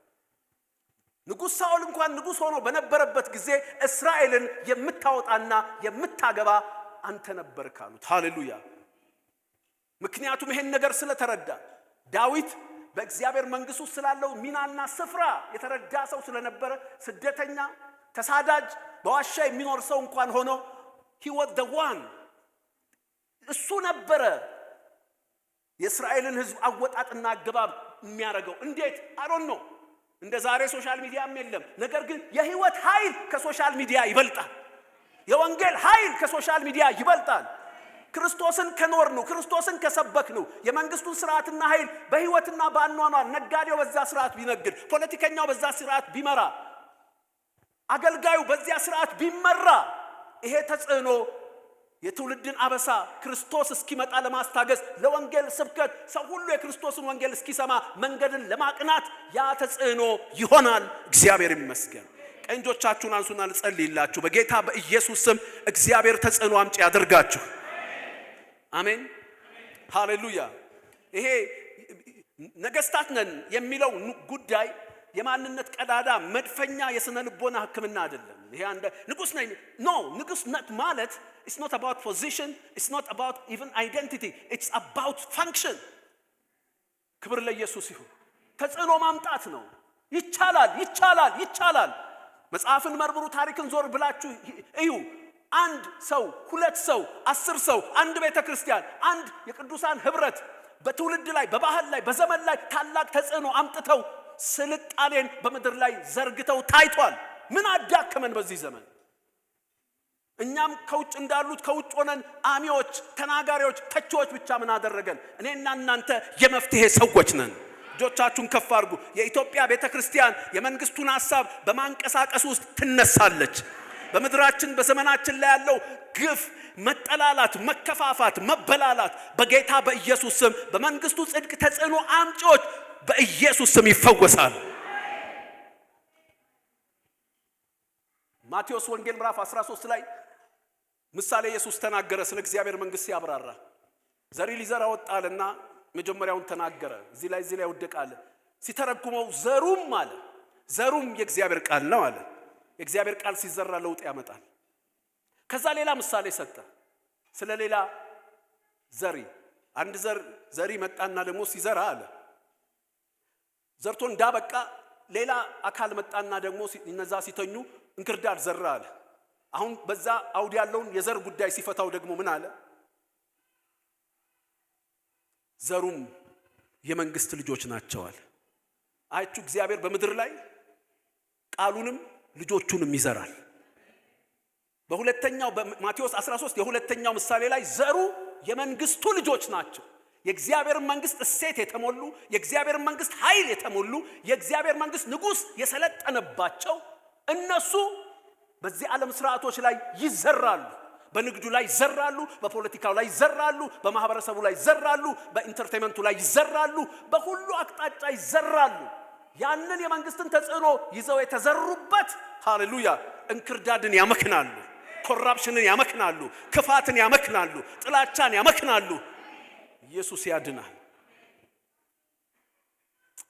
ንጉሥ ሳኦል እንኳን ንጉሥ ሆኖ በነበረበት ጊዜ እስራኤልን የምታወጣና የምታገባ አንተ ነበርክ አሉት። ሃሌሉያ። ምክንያቱም ይሄን ነገር ስለተረዳ ዳዊት በእግዚአብሔር መንግስት ውስጥ ስላለው ሚናና ስፍራ የተረዳ ሰው ስለነበረ ስደተኛ፣ ተሳዳጅ፣ በዋሻ የሚኖር ሰው እንኳን ሆኖ he was the one እሱ ነበረ የእስራኤልን ሕዝብ አወጣጥና አገባብ የሚያደርገው። እንዴት? I don't know። እንደ ዛሬ ሶሻል ሚዲያም የለም። ነገር ግን የህይወት ኃይል ከሶሻል ሚዲያ ይበልጣል። የወንጌል ኃይል ከሶሻል ሚዲያ ይበልጣል። ክርስቶስን ከኖር ነው፣ ክርስቶስን ከሰበክ ነው፣ የመንግስቱን ስርዓትና ኃይል በህይወትና በአኗኗር ነጋዴው በዛ ስርዓት ቢነግድ፣ ፖለቲከኛው በዛ ስርዓት ቢመራ፣ አገልጋዩ በዚያ ስርዓት ቢመራ ይሄ ተጽዕኖ የትውልድን አበሳ ክርስቶስ እስኪመጣ ለማስታገስ ለወንጌል ስብከት ሰው ሁሉ የክርስቶስን ወንጌል እስኪሰማ መንገድን ለማቅናት ያ ተጽዕኖ ይሆናል። እግዚአብሔር ይመስገን። ቀንጆቻችሁን አንሱና ልጸልይላችሁ። በጌታ በኢየሱስ ስም እግዚአብሔር ተጽዕኖ አምጪ ያድርጋችሁ። አሜን፣ ሃሌሉያ። ይሄ ነገስታት ነን የሚለው ጉዳይ የማንነት ቀዳዳ መድፈኛ የስነ ልቦና ሕክምና አይደለም። ይሄ አንደ ንጉስ ነኝ ኖ ንጉስነት ማለት it's not about position, it's not about even identity, it's about function። ክብር ለኢየሱስ ይሁን። ተጽዕኖ ማምጣት ነው። ይቻላል፣ ይቻላል፣ ይቻላል። መጽሐፍን መርምሩ፣ ታሪክን ዞር ብላችሁ እዩ። አንድ ሰው፣ ሁለት ሰው፣ 10 ሰው፣ አንድ ቤተክርስቲያን፣ አንድ የቅዱሳን ህብረት በትውልድ ላይ፣ በባህል ላይ፣ በዘመን ላይ ታላቅ ተጽዕኖ አምጥተው ስልጣኔን በምድር ላይ ዘርግተው ታይቷል። ምን አዳከመን በዚህ ዘመን? እኛም ከውጭ እንዳሉት ከውጭ ሆነን አሚዎች፣ ተናጋሪዎች፣ ተቺዎች ብቻ ምን አደረገን? እኔና እናንተ የመፍትሄ ሰዎች ነን። እጆቻችሁን ከፍ አድርጉ። የኢትዮጵያ ቤተክርስቲያን የመንግስቱን ሐሳብ በማንቀሳቀስ ውስጥ ትነሳለች። በምድራችን በዘመናችን ላይ ያለው ግፍ፣ መጠላላት፣ መከፋፋት፣ መበላላት በጌታ በኢየሱስ ስም በመንግስቱ ጽድቅ ተጽዕኖ አምጪዎች በኢየሱስ ስም ይፈወሳል። ማቴዎስ ወንጌል ምዕራፍ 13 ላይ ምሳሌ ኢየሱስ ተናገረ። ስለ እግዚአብሔር መንግስት ያብራራ። ዘሪ ሊዘራ ወጣልና መጀመሪያውን ተናገረ። እዚህ ላይ ወደቃለ። ሲተረጉመው ዘሩም አለ፣ ዘሩም የእግዚአብሔር ቃል ነው አለ። የእግዚአብሔር ቃል ሲዘራ ለውጥ ያመጣል። ከዛ ሌላ ምሳሌ ሰጠ ስለ ሌላ ዘሪ። አንድ ዘሪ መጣና ደግሞ ሲዘራ አለ ዘርቶ እንዳበቃ ሌላ አካል መጣና ደግሞ እነዛ ሲተኙ እንክርዳድ ዘራ አለ። አሁን በዛ አውድ ያለውን የዘር ጉዳይ ሲፈታው ደግሞ ምን አለ? ዘሩም የመንግስት ልጆች ናቸው አለ። አይችሁ እግዚአብሔር በምድር ላይ ቃሉንም ልጆቹንም ይዘራል። በሁለተኛው በማቴዎስ 13 የሁለተኛው ምሳሌ ላይ ዘሩ የመንግስቱ ልጆች ናቸው። የእግዚአብሔር መንግስት እሴት የተሞሉ የእግዚአብሔር መንግስት ኃይል የተሞሉ የእግዚአብሔር መንግስት ንጉስ የሰለጠነባቸው እነሱ በዚህ ዓለም ስርዓቶች ላይ ይዘራሉ። በንግዱ ላይ ይዘራሉ፣ በፖለቲካው ላይ ይዘራሉ፣ በማህበረሰቡ ላይ ይዘራሉ፣ በኢንተርቴይንመንቱ ላይ ይዘራሉ፣ በሁሉ አቅጣጫ ይዘራሉ። ያንን የመንግስትን ተጽዕኖ ይዘው የተዘሩበት ሃሌሉያ እንክርዳድን ያመክናሉ፣ ኮራፕሽንን ያመክናሉ፣ ክፋትን ያመክናሉ፣ ጥላቻን ያመክናሉ። ኢየሱስ ያድናል።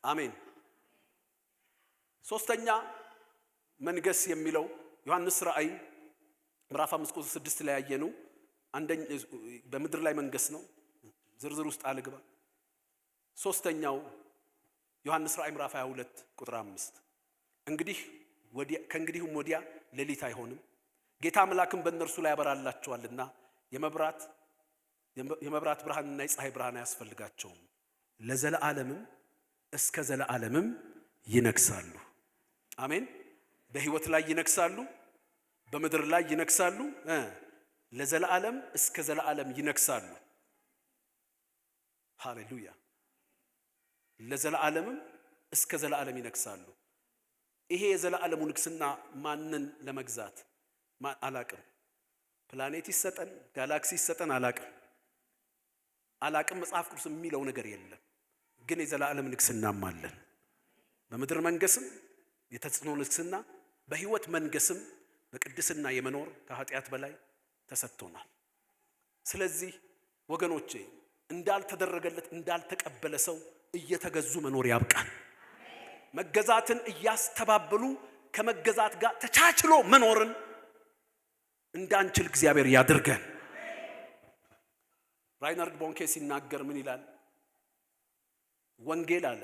አሜን። ሶስተኛ መንገስ የሚለው ዮሐንስ ራእይ ምዕራፍ 5 ቁጥር 6 ላይ ያየነው አንደኛ በምድር ላይ መንገስ ነው። ዝርዝር ውስጥ አልገባ። ሶስተኛው ዮሐንስ ራእይ ምዕራፍ 22 ቁጥር 5 ከእንግዲህም ወዲያ ሌሊት አይሆንም፣ ጌታ አምላክም በእነርሱ ላይ ያበራላቸዋልና የመብራት ብርሃንና የፀሐይ ብርሃን አያስፈልጋቸውም፣ ለዘለዓለምም እስከ ዘለዓለምም ይነግሳሉ። አሜን። በህይወት ላይ ይነግሳሉ፣ በምድር ላይ ይነግሳሉ፣ ለዘለዓለም እስከ ዘለዓለም ይነግሳሉ። ሃሌሉያ። ለዘለዓለምም እስከ ዘለዓለም ይነግሳሉ። ይሄ የዘለዓለሙ ንግስና ማንን ለመግዛት አላቅም። ፕላኔት ይሰጠን፣ ጋላክሲ ይሰጠን አላቅም። መጽሐፍ ቅዱስ የሚለው ነገር የለም። ግን የዘላለም ንግስናም አለን። በምድር መንገስም የተጽዕኖ ንግስና፣ በህይወት መንገስም በቅድስና የመኖር ከኃጢአት በላይ ተሰጥቶናል። ስለዚህ ወገኖቼ እንዳልተደረገለት እንዳልተቀበለ ሰው እየተገዙ መኖር ያብቃል። መገዛትን እያስተባበሉ ከመገዛት ጋር ተቻችሎ መኖርን እንዳንችል እግዚአብሔር ያድርገን። ራይናርድ ቦንኬ ሲናገር ምን ይላል? ወንጌል አለ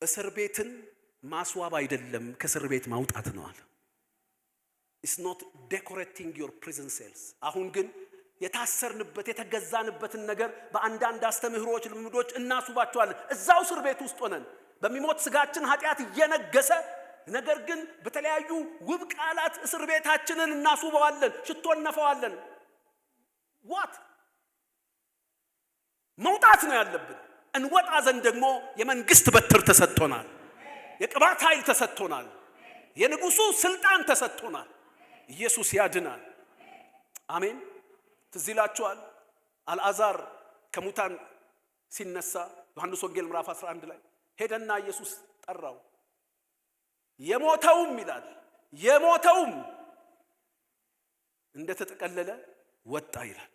እስር ቤትን ማስዋብ አይደለም፣ ከእስር ቤት ማውጣት ነው አለ። It's not decorating your prison cells። አሁን ግን የታሰርንበት የተገዛንበትን ነገር በአንዳንድ አስተምህሮች ልምዶች እናስውባቸዋለን። እዛው እስር ቤት ውስጥ ሆነን በሚሞት ስጋችን ኃጢአት እየነገሰ ነገር ግን በተለያዩ ውብ ቃላት እስር ቤታችንን እናስውበዋለን፣ ሽቶ እነፋዋለን። ዋት መውጣት ነው ያለብን። እንወጣ ዘንድ ደግሞ የመንግስት በትር ተሰጥቶናል፣ የቅባት ኃይል ተሰጥቶናል፣ የንጉሱ ስልጣን ተሰጥቶናል። ኢየሱስ ያድናል። አሜን። ትዝ ይላችኋል አልዓዛር ከሙታን ሲነሳ ዮሐንስ ወንጌል ምዕራፍ 11 ላይ ሄደና ኢየሱስ ጠራው። የሞተውም ይላል የሞተውም እንደተጠቀለለ ወጣ ይላል።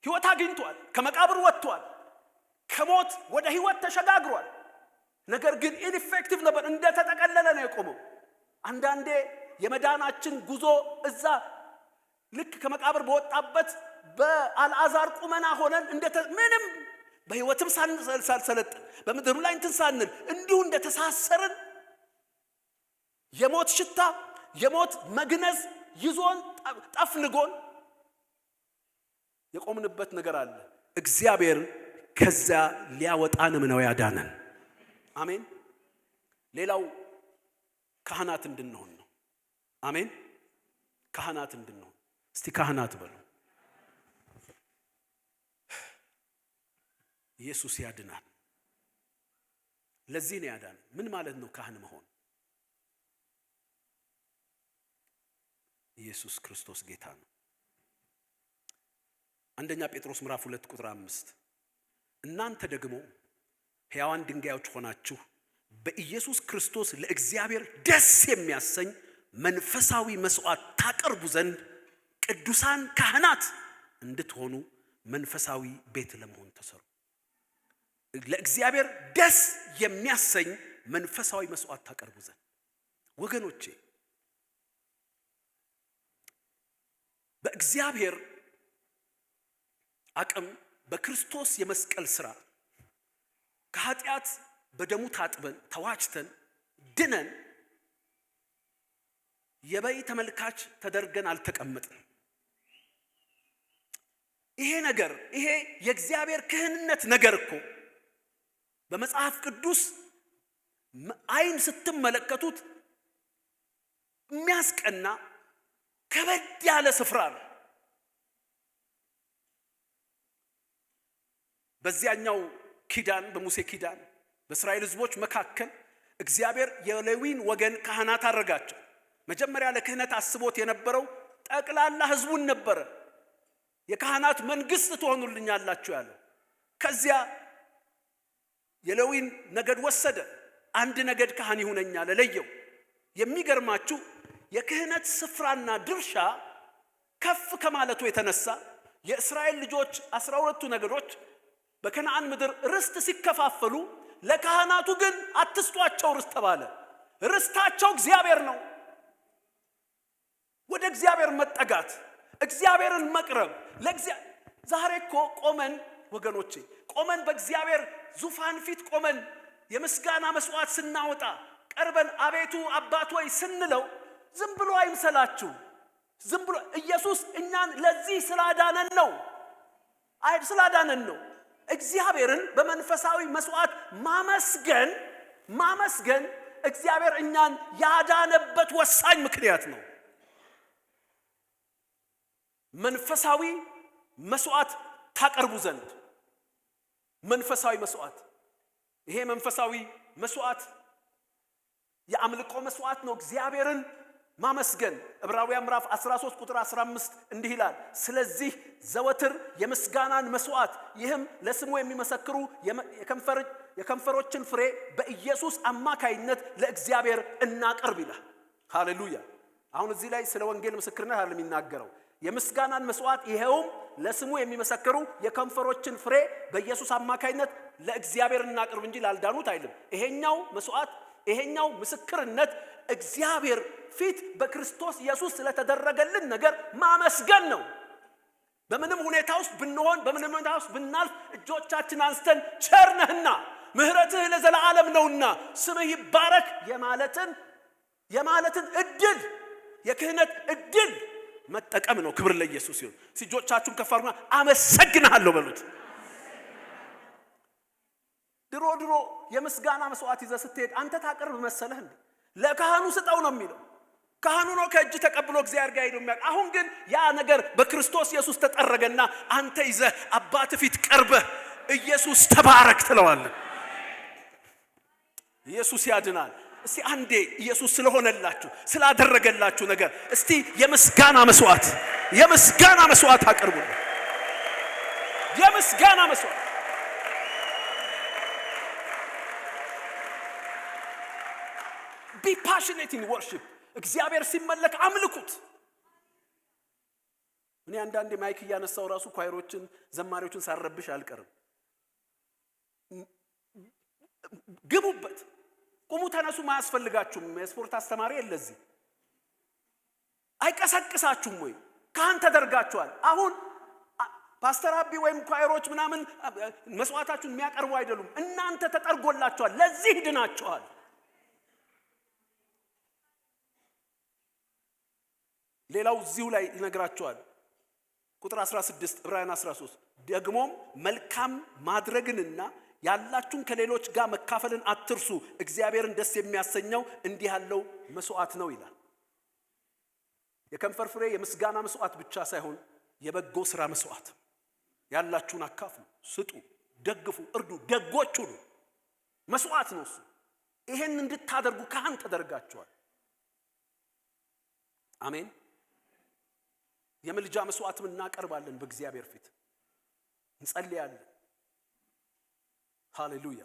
ህይወት አግኝቷል፣ ከመቃብር ወጥቷል፣ ከሞት ወደ ህይወት ተሸጋግሯል። ነገር ግን ኢንፌክቲቭ ነበር፣ እንደተጠቀለለ ነው የቆመው። አንዳንዴ የመዳናችን ጉዞ እዛ ልክ ከመቃብር በወጣበት በአልዓዛር ቁመና ሆነን ምንም በህይወትም ሳልሰለጥን በምድር ላይ እንትን ሳንል እንዲሁ እንደተሳሰርን የሞት ሽታ የሞት መግነዝ ይዞን ጠፍንጎን የቆምንበት ነገር አለ። እግዚአብሔር ከዛ ሊያወጣንም ነው ያዳነን። አሜን። ሌላው ካህናት እንድንሆን ነው። አሜን። ካህናት እንድንሆን እስቲ ካህናት በሉ። ኢየሱስ ያድናል። ለዚህ ነው ያዳነን። ምን ማለት ነው ካህን መሆን? ኢየሱስ ክርስቶስ ጌታ ነው። አንደኛ ጴጥሮስ ምዕራፍ 2 ቁጥር 5 እናንተ ደግሞ ሕያዋን ድንጋዮች ሆናችሁ በኢየሱስ ክርስቶስ ለእግዚአብሔር ደስ የሚያሰኝ መንፈሳዊ መስዋዕት ታቀርቡ ዘንድ ቅዱሳን ካህናት እንድትሆኑ መንፈሳዊ ቤት ለመሆን ተሰሩ። ለእግዚአብሔር ደስ የሚያሰኝ መንፈሳዊ መስዋዕት ታቀርቡ ዘንድ። ወገኖቼ በእግዚአብሔር አቅም በክርስቶስ የመስቀል ሥራ ከኃጢአት በደሙ ታጥበን ተዋጅተን ድነን የበይ ተመልካች ተደርገን አልተቀመጥንም። ይሄ ነገር ይሄ የእግዚአብሔር ክህንነት ነገር እኮ በመጽሐፍ ቅዱስ አይን ስትመለከቱት የሚያስቀና ከበድ ያለ ስፍራ ነው። በዚያኛው ኪዳን በሙሴ ኪዳን በእስራኤል ሕዝቦች መካከል እግዚአብሔር የሌዊን ወገን ካህናት አደረጋቸው። መጀመሪያ ለክህነት አስቦት የነበረው ጠቅላላ ሕዝቡን ነበረ። የካህናት መንግስት ትሆኑልኛላችሁ ያለው። ከዚያ የሌዊን ነገድ ወሰደ። አንድ ነገድ ካህን ይሁነኛል ለለየው። የሚገርማችሁ የክህነት ስፍራና ድርሻ ከፍ ከማለቱ የተነሳ የእስራኤል ልጆች 12ቱ ነገዶች በከነዓን ምድር ርስት ሲከፋፈሉ ለካህናቱ ግን አትስጧቸው ርስት ተባለ። ርስታቸው እግዚአብሔር ነው። ወደ እግዚአብሔር መጠጋት፣ እግዚአብሔርን መቅረብ። ዛሬ እኮ ቆመን ወገኖቼ ቆመን በእግዚአብሔር ዙፋን ፊት ቆመን የምስጋና መስዋዕት ስናወጣ ቀርበን አቤቱ አባት ሆይ ስንለው ዝም ብሎ አይምሰላችሁ። ዝም ብሎ ኢየሱስ እኛን ለዚህ ስላዳነን ነው። እግዚአብሔርን በመንፈሳዊ መስዋዕት ማመስገን እግዚአብሔር እኛን ያዳነበት ወሳኝ ምክንያት ነው። መንፈሳዊ መስዋዕት ታቀርቡ ዘንድ መንፈሳዊ መስዋዕት። ይሄ መንፈሳዊ መስዋዕት የአምልኮ መስዋዕት ነው። እግዚአብሔርን ማመስገን ዕብራውያን ምዕራፍ 13 ቁጥር 15 እንዲህ ይላል፣ ስለዚህ ዘወትር የምስጋናን መስዋዕት ይህም ለስሙ የሚመሰክሩ የከንፈሮችን ፍሬ በኢየሱስ አማካይነት ለእግዚአብሔር እናቀርብ ይላል። ሃሌሉያ። አሁን እዚህ ላይ ስለ ወንጌል ምስክርነት አይደለም የሚናገረው። የምስጋናን መስዋዕት ይሄውም ለስሙ የሚመሰክሩ የከንፈሮችን ፍሬ በኢየሱስ አማካይነት ለእግዚአብሔር እናቀርብ እንጂ ላልዳኑት አይልም። ይሄኛው መስዋዕት ይሄኛው ምስክርነት እግዚአብሔር ፊት በክርስቶስ ኢየሱስ ስለተደረገልን ነገር ማመስገን ነው። በምንም ሁኔታ ውስጥ ብንሆን በምንም ሁኔታ ውስጥ ብናልፍ እጆቻችን አንስተን ቸር ነህና ምህረትህ ለዘላለም ነውና ስምህ ይባረክ የማለትን እድል የክህነት እድል መጠቀም ነው። ክብር ለኢየሱስ ይሁን። እጆቻችሁን ከፍ አድርጉና አመሰግናለሁ በሉት። ድሮ የምስጋና መስዋዕት ይዘህ ስትሄድ አንተ ታቀርብ መሰለህ እንዴ? ለካህኑ ስጠው ነው የሚለው። ካህኑ ነው ከእጅ ተቀብሎ እግዚአብሔር ጋር ሄዶ የሚያውቅ። አሁን ግን ያ ነገር በክርስቶስ ኢየሱስ ተጠረገና አንተ ይዘህ አባት ፊት ቀርበህ ኢየሱስ ተባረክ ትለዋለህ። ኢየሱስ ያድናል። እስቲ አንዴ ኢየሱስ ስለሆነላችሁ ስላደረገላችሁ ነገር እስቲ የምስጋና መስዋዕት አቅርቡ። የምስጋና መስዋዕት be passionate in worship። እግዚአብሔር ሲመለክ አምልኩት። እኔ አንዳንዴ ማይክ እያነሳው ራሱ ኳይሮችን ዘማሪዎችን ሳረብሽ አልቀርም። ግቡበት፣ ቁሙ፣ ተነሱ፣ ማያስፈልጋችሁም። የስፖርት አስተማሪ የለዚህ አይቀሰቅሳችሁም ወይ? ካህን ተደርጋችኋል። አሁን ፓስተር አቢ ወይም ኳይሮች ምናምን መስዋዕታችሁን የሚያቀርቡ አይደሉም። እናንተ ተጠርጎላችኋል፣ ለዚህ ድናችኋል። ሌላው እዚሁ ላይ ይነግራቸዋል። ቁጥር 16 ዕብራውያን 13 ደግሞም መልካም ማድረግንና ያላችሁን ከሌሎች ጋር መካፈልን አትርሱ፣ እግዚአብሔርን ደስ የሚያሰኘው እንዲህ ያለው መስዋዕት ነው ይላል። የከንፈር ፍሬ የምስጋና መስዋዕት ብቻ ሳይሆን የበጎ ሥራ መስዋዕት። ያላችሁን አካፍሉ፣ ስጡ፣ ደግፉ፣ እርዱ፣ ደጎች ሁኑ። መስዋዕት ነው እሱ። ይሄን እንድታደርጉ ካህን ተደርጋችኋል። አሜን። የምልጃ መስዋዕትም እናቀርባለን። በእግዚአብሔር ፊት እንጸልያለን። ሃሌሉያ።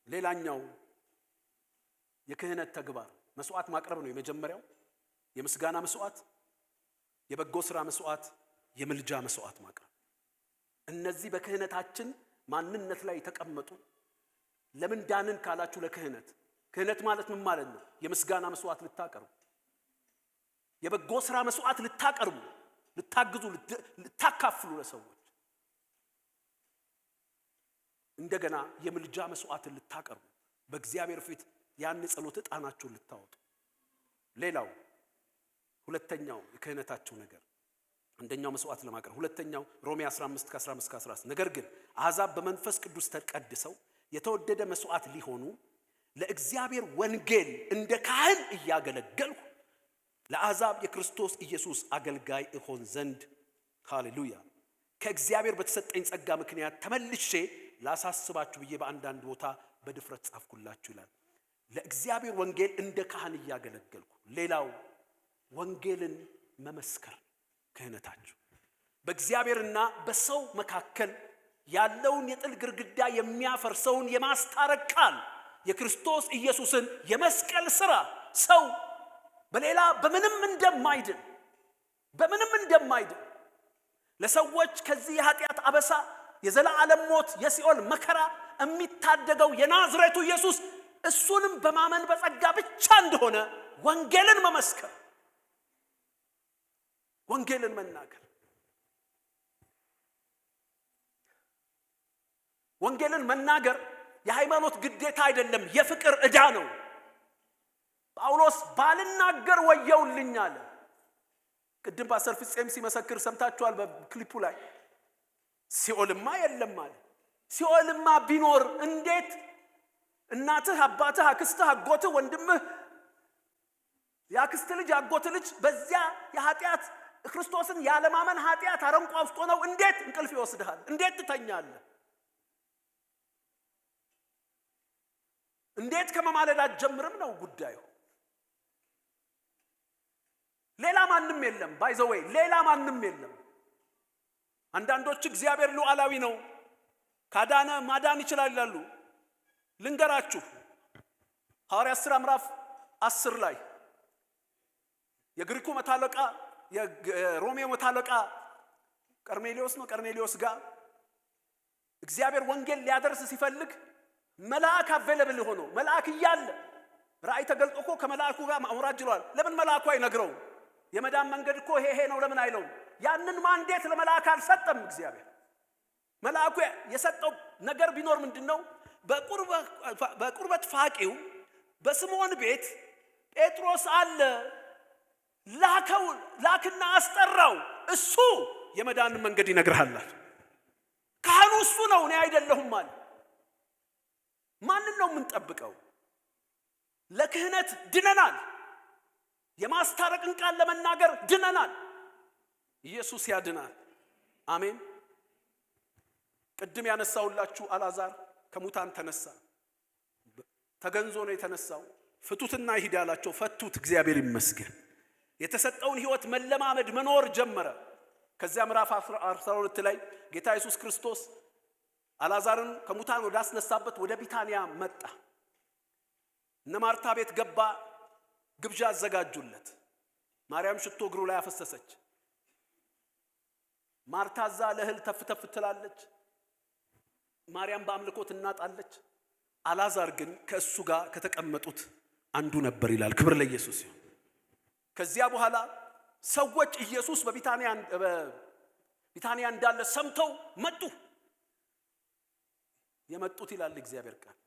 ሌላኛው የክህነት ተግባር መስዋዕት ማቅረብ ነው። የመጀመሪያው የምስጋና መስዋዕት፣ የበጎ ሥራ መስዋዕት፣ የምልጃ መስዋዕት ማቅረብ። እነዚህ በክህነታችን ማንነት ላይ የተቀመጡ። ለምን ዳንን ካላችሁ ክህነት ማለት ምን ማለት ነው? የምስጋና መስዋዕት ልታቀርቡ፣ የበጎ ሥራ መስዋዕት ልታቀርቡ፣ ልታግዙ፣ ልታካፍሉ ለሰዎች። እንደገና የምልጃ መስዋዕትን ልታቀርቡ፣ በእግዚአብሔር ፊት ያን ጸሎት ዕጣናችሁን ልታወጡ። ሌላው ሁለተኛው የክህነታችሁ ነገር አንደኛው መስዋዕት ለማቅረብ፣ ሁለተኛው ሮሜ 15:15-16 ነገር ግን አሕዛብ በመንፈስ ቅዱስ ተቀድሰው የተወደደ መስዋዕት ሊሆኑ ለእግዚአብሔር ወንጌል እንደ ካህን እያገለገልሁ ለአሕዛብ የክርስቶስ ኢየሱስ አገልጋይ እሆን ዘንድ ሃሌሉያ ከእግዚአብሔር በተሰጠኝ ጸጋ ምክንያት ተመልሼ ላሳስባችሁ ብዬ በአንዳንድ ቦታ በድፍረት ጻፍኩላችሁ ይላል። ለእግዚአብሔር ወንጌል እንደ ካህን እያገለገልኩ፣ ሌላው ወንጌልን መመስከር ክህነታችሁ፣ በእግዚአብሔርና በሰው መካከል ያለውን የጥል ግርግዳ የሚያፈርሰውን የማስታረቅ ቃል የክርስቶስ ኢየሱስን የመስቀል ሥራ ሰው በሌላ በምንም እንደማይድን ለሰዎች ከዚህ የኃጢአት አበሳ የዘላለም ሞት የሲኦል መከራ የሚታደገው የናዝሬቱ ኢየሱስ እሱንም በማመን በጸጋ ብቻ እንደሆነ ወንጌልን መመስከር፣ ወንጌልን መናገር። ወንጌልን መናገር የሃይማኖት ግዴታ አይደለም፣ የፍቅር ዕዳ ነው። ጳውሎስ ባልናገር ወየውልኝ አለ። ቅድም ፓስተር ፍፄም ሲመሰክር ሰምታችኋል በክሊፑ ላይ። ሲኦልማ የለም አለ። ሲኦልማ ቢኖር እንዴት እናትህ፣ አባትህ፣ አክስትህ፣ አጎትህ፣ ወንድምህ፣ የአክስት ልጅ፣ አጎት ልጅ በዚያ የኃጢአት ክርስቶስን ያለማመን ኃጢአት አረንቋ ውስጥ ሆነው እንዴት እንቅልፍ ይወስድሃል? እንዴት ትተኛለህ? እንዴት ከመማለድ አትጀምርም ነው ጉዳዩ። ሌላ ማንም የለም። ባይ ዘ ዌይ ሌላ ማንም የለም። አንዳንዶች እግዚአብሔር ሉዓላዊ ነው ካዳነ ማዳን ይችላል ይላሉ። ልንገራችሁ ሐዋርያት ሥራ ምዕራፍ 10 ላይ የግሪኩ መታለቃ የሮሜው መታለቃ ቀርኔሊዮስ ጋር እግዚአብሔር ወንጌል ሊያደርስ ሲፈልግ መልአክ አቬለብል ሆኖ መልአክ እያለ ራእይ ተገልጦ እኮ ከመልአኩ ጋር ማውራት ጅሏል። ለምን መልአኩ አይነግረው? የመዳን መንገድ እኮ ይሄ ነው ለምን አይለው? ያንን ማንዴት ለመልአክ አልሰጠም እግዚአብሔር። መልአኩ የሰጠው ነገር ቢኖር ምንድነው? በቁርበት ፋቂው በስምዖን ቤት ጴጥሮስ አለ፣ ላክና አስጠራው፣ እሱ የመዳን መንገድ ይነግርሃል። ካህኑ እሱ ነው፣ እኔ አይደለሁም አለ። ማንን ነው የምንጠብቀው? ለክህነት ድነናል። የማስታረቅን ቃል ለመናገር ድነናል። ኢየሱስ ያድናል። አሜን። ቅድም ያነሳውላችሁ አልዓዛር ከሙታን ተነሳ። ተገንዞ ነው የተነሳው። ፍቱትና ይሂድ ያላቸው ፈቱት። እግዚአብሔር ይመስገን። የተሰጠውን ሕይወት መለማመድ መኖር ጀመረ። ከዚያ ምዕራፍ 12 ላይ ጌታ ኢየሱስ ክርስቶስ አልዓዛርን ከሙታን ወደ አስነሳበት ወደ ቢታንያ መጣ። እነ ማርታ ቤት ገባ። ግብዣ አዘጋጁለት። ማርያም ሽቶ እግሩ ላይ አፈሰሰች። ማርታ እዛ ለእህል ተፍ ትላለች። ማርያም በአምልኮት እናጣለች። አልዓዛር ግን ከእሱ ጋር ከተቀመጡት አንዱ ነበር ይላል። ክብር ለኢየሱስ ይሁን። ከዚያ በኋላ ሰዎች ኢየሱስ በቢታንያ እንዳለ ሰምተው መጡ። የመጡት ይላል እግዚአብሔር ቃል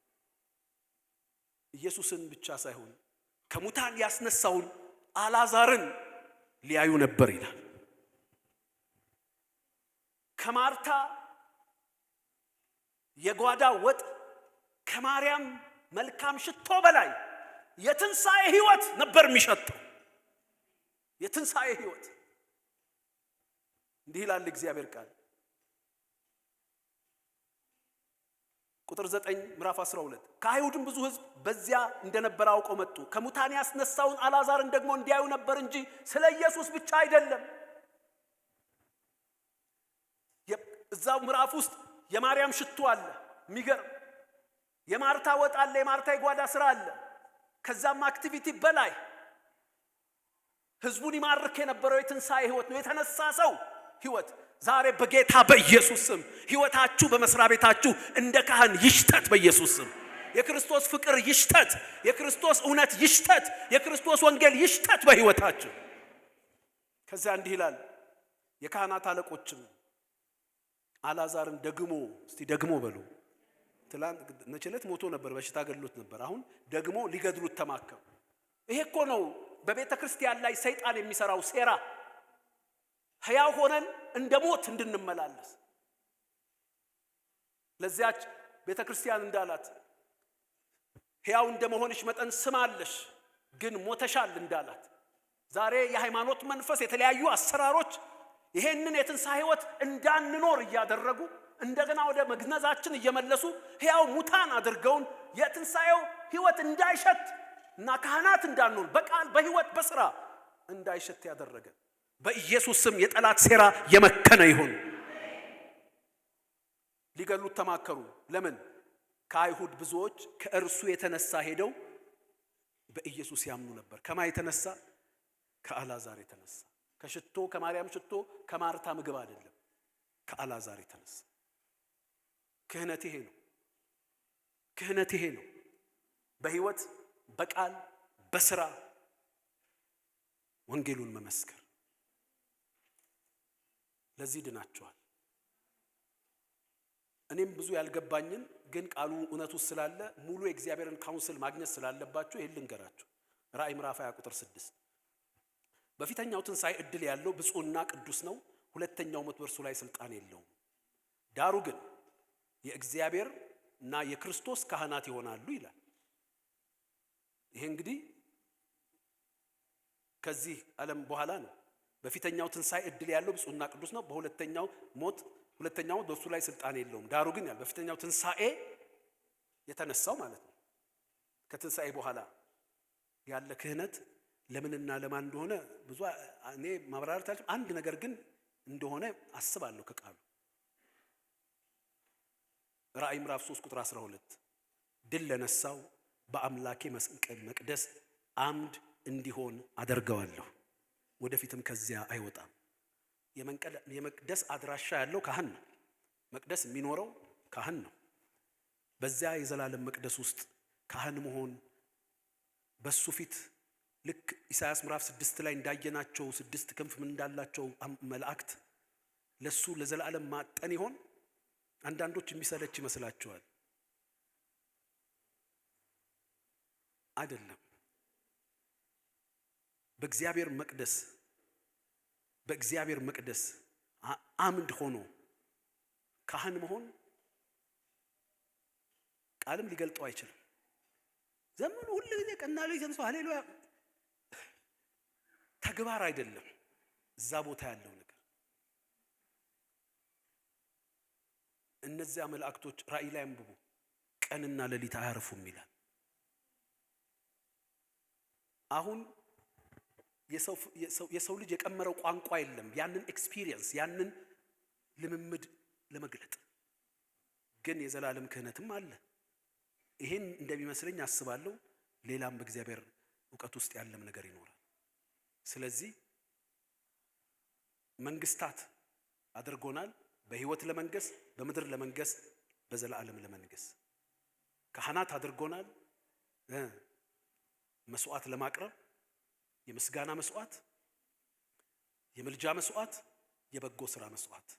ኢየሱስን ብቻ ሳይሆን ከሙታን ያስነሳውን አልዓዛርን ሊያዩ ነበር ይላል። ከማርታ የጓዳ ወጥ ከማርያም መልካም ሽቶ በላይ የትንሣኤ ሕይወት ነበር የሚሸተው። የትንሣኤ ሕይወት እንዲህ ይላል እግዚአብሔር ቃል ቁጥር 9 ምዕራፍ 12 ከአይሁድም ብዙ ሕዝብ በዚያ እንደነበረ አውቀው መጡ። ከሙታን ያስነሳውን አልዓዛርን ደግሞ እንዲያዩ ነበር እንጂ ስለ ኢየሱስ ብቻ አይደለም። እዛው ምዕራፍ ውስጥ የማርያም ሽቶ አለ፣ የሚገርም የማርታ ወጥ አለ፣ የማርታ የጓዳ ስራ አለ። ከዛም አክቲቪቲ በላይ ሕዝቡን ይማርክ የነበረው የትንሣኤ ሕይወት ነው። የተነሳ ሰው ሕይወት ዛሬ በጌታ በኢየሱስ ስም ሕይወታችሁ በመስሪያ ቤታችሁ እንደ ካህን ይሽተት። በኢየሱስ ስም የክርስቶስ ፍቅር ይሽተት፣ የክርስቶስ እውነት ይሽተት፣ የክርስቶስ ወንጌል ይሽተት በሕይወታችሁ። ከዛ እንዲህ ይላል የካህናት አለቆችም አልዓዛርን ደግሞ በሉ። ትላንት ነችለት ሞቶ ነበር፣ በሽታ ገድሎት ነበር። አሁን ደግሞ ሊገድሉት ተማከሩ። ይሄ እኮ ነው በቤተ ክርስቲያን ላይ ሰይጣን የሚሰራው ሴራ። ሕያው ሆነን እንደ ሞት እንድንመላለስ። ለዚያች ቤተ ክርስቲያን እንዳላት ሕያው እንደመሆንሽ መጠን ስም አለሽ ግን ሞተሻል እንዳላት። ዛሬ የሃይማኖት መንፈስ የተለያዩ አሰራሮች ይሄንን የትንሣኤ ሕይወት እንዳንኖር እያደረጉ እንደገና ወደ መግነዛችን እየመለሱ ሕያው ሙታን አድርገውን የትንሣኤው ሕይወት እንዳይሸት እና ካህናት እንዳንሆን በቃል በሕይወት በሥራ እንዳይሸት ያደረገ በኢየሱስ ስም የጠላት ሴራ የመከነ ይሁን። ሊገሉት ተማከሩ። ለምን? ከአይሁድ ብዙዎች ከእርሱ የተነሳ ሄደው በኢየሱስ ያምኑ ነበር። ከማ የተነሳ? ከአልዓዛር የተነሳ። ከሽቶ ከማርያም ሽቶ ከማርታ ምግብ አይደለም፣ ከአልዓዛር የተነሳ። ክህነት ይሄ ነው። ክህነት ይሄ ነው። በሕይወት በቃል በሥራ ወንጌሉን መመስከር። ለዚህ ድናችኋል። እኔም ብዙ ያልገባኝን ግን ቃሉ እውነቱ ስላለ ሙሉ የእግዚአብሔርን ካውንስል ማግኘት ስላለባችሁ ይሄን ልንገራችሁ። ራእይ ምዕራፍ 20 ቁጥር 6 በፊተኛው ትንሣኤ ዕድል ያለው ብፁዕና ቅዱስ ነው፣ ሁለተኛው ሞት በእርሱ ላይ ስልጣን የለውም። ዳሩ ግን የእግዚአብሔር እና የክርስቶስ ካህናት ይሆናሉ ይላል። ይሄ እንግዲህ ከዚህ ዓለም በኋላ ነው። በፊተኛው ትንሣኤ ዕድል ያለው ብፁዕና ቅዱስ ነው፣ በሁለተኛው ሞት በእሱ ላይ ስልጣን የለውም። ዳሩ ግን ያለ በፊተኛው ትንሣኤ የተነሳው ማለት ነው። ከትንሣኤ በኋላ ያለ ክህነት ለምንና ለማን እንደሆነ ብዙ እኔ ማብራራት አልችልም። አንድ ነገር ግን እንደሆነ አስባለሁ ከቃሉ ራእይ ምዕራፍ 3 ቁጥር 12 ድል ለነሳው በአምላኬ መቅደስ አምድ እንዲሆን አደርገዋለሁ፣ ወደፊትም ከዚያ አይወጣም። የመቅደስ አድራሻ ያለው ካህን ነው። መቅደስ የሚኖረው ካህን ነው። በዚያ የዘላለም መቅደስ ውስጥ ካህን መሆን በሱ ፊት ልክ ኢሳይያስ ምዕራፍ 6 ላይ እንዳየናቸው 6 ክንፍ ምን እንዳላቸው መላእክት ለሱ ለዘላለም ማጠን ይሆን? አንዳንዶች የሚሰለች ይመስላቸዋል። አይደለም። በእግዚአብሔር መቅደስ አምድ ሆኖ ካህን መሆን ቃልም ሊገልጠው አይችልም። ዘመኑ ሁሉ ጊዜ ቀና ላይ ተንሶ ሃሌሉያ ተግባር አይደለም። እዛ ቦታ ያለው ነገር እነዚያ መላእክቶች ራእይ ላይ አንብቡ፣ ቀንና ሌሊት አያርፉም ይላል። አሁን የሰው ልጅ የቀመረው ቋንቋ የለም ያንን ኤክስፒሪየንስ ያንን ልምምድ ለመግለጥ። ግን የዘላለም ክህነትም አለ። ይሄን እንደሚመስለኝ አስባለሁ። ሌላም በእግዚአብሔር ዕውቀት ውስጥ ያለም ነገር ይኖራል። ስለዚህ መንግስታት አድርጎናል፣ በሕይወት ለመንገስ፣ በምድር ለመንገስ፣ በዘላለም ለመንገስ። ካህናት አድርጎናል፣ መስዋዕት ለማቅረብ፣ የምስጋና መስዋዕት፣ የምልጃ መስዋዕት፣ የበጎ ሥራ መስዋዕት።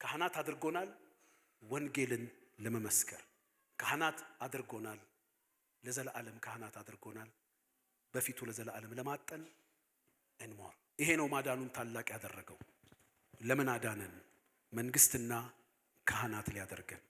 ካህናት አድርጎናል፣ ወንጌልን ለመመስከር። ካህናት አድርጎናል፣ ለዘላለም ካህናት አድርጎናል፣ በፊቱ ለዘላለም ለማጠን እንሞር። ይሄ ነው ማዳኑን ታላቅ ያደረገው። ለምን አዳነን? መንግስትና ካህናት ሊያደርገን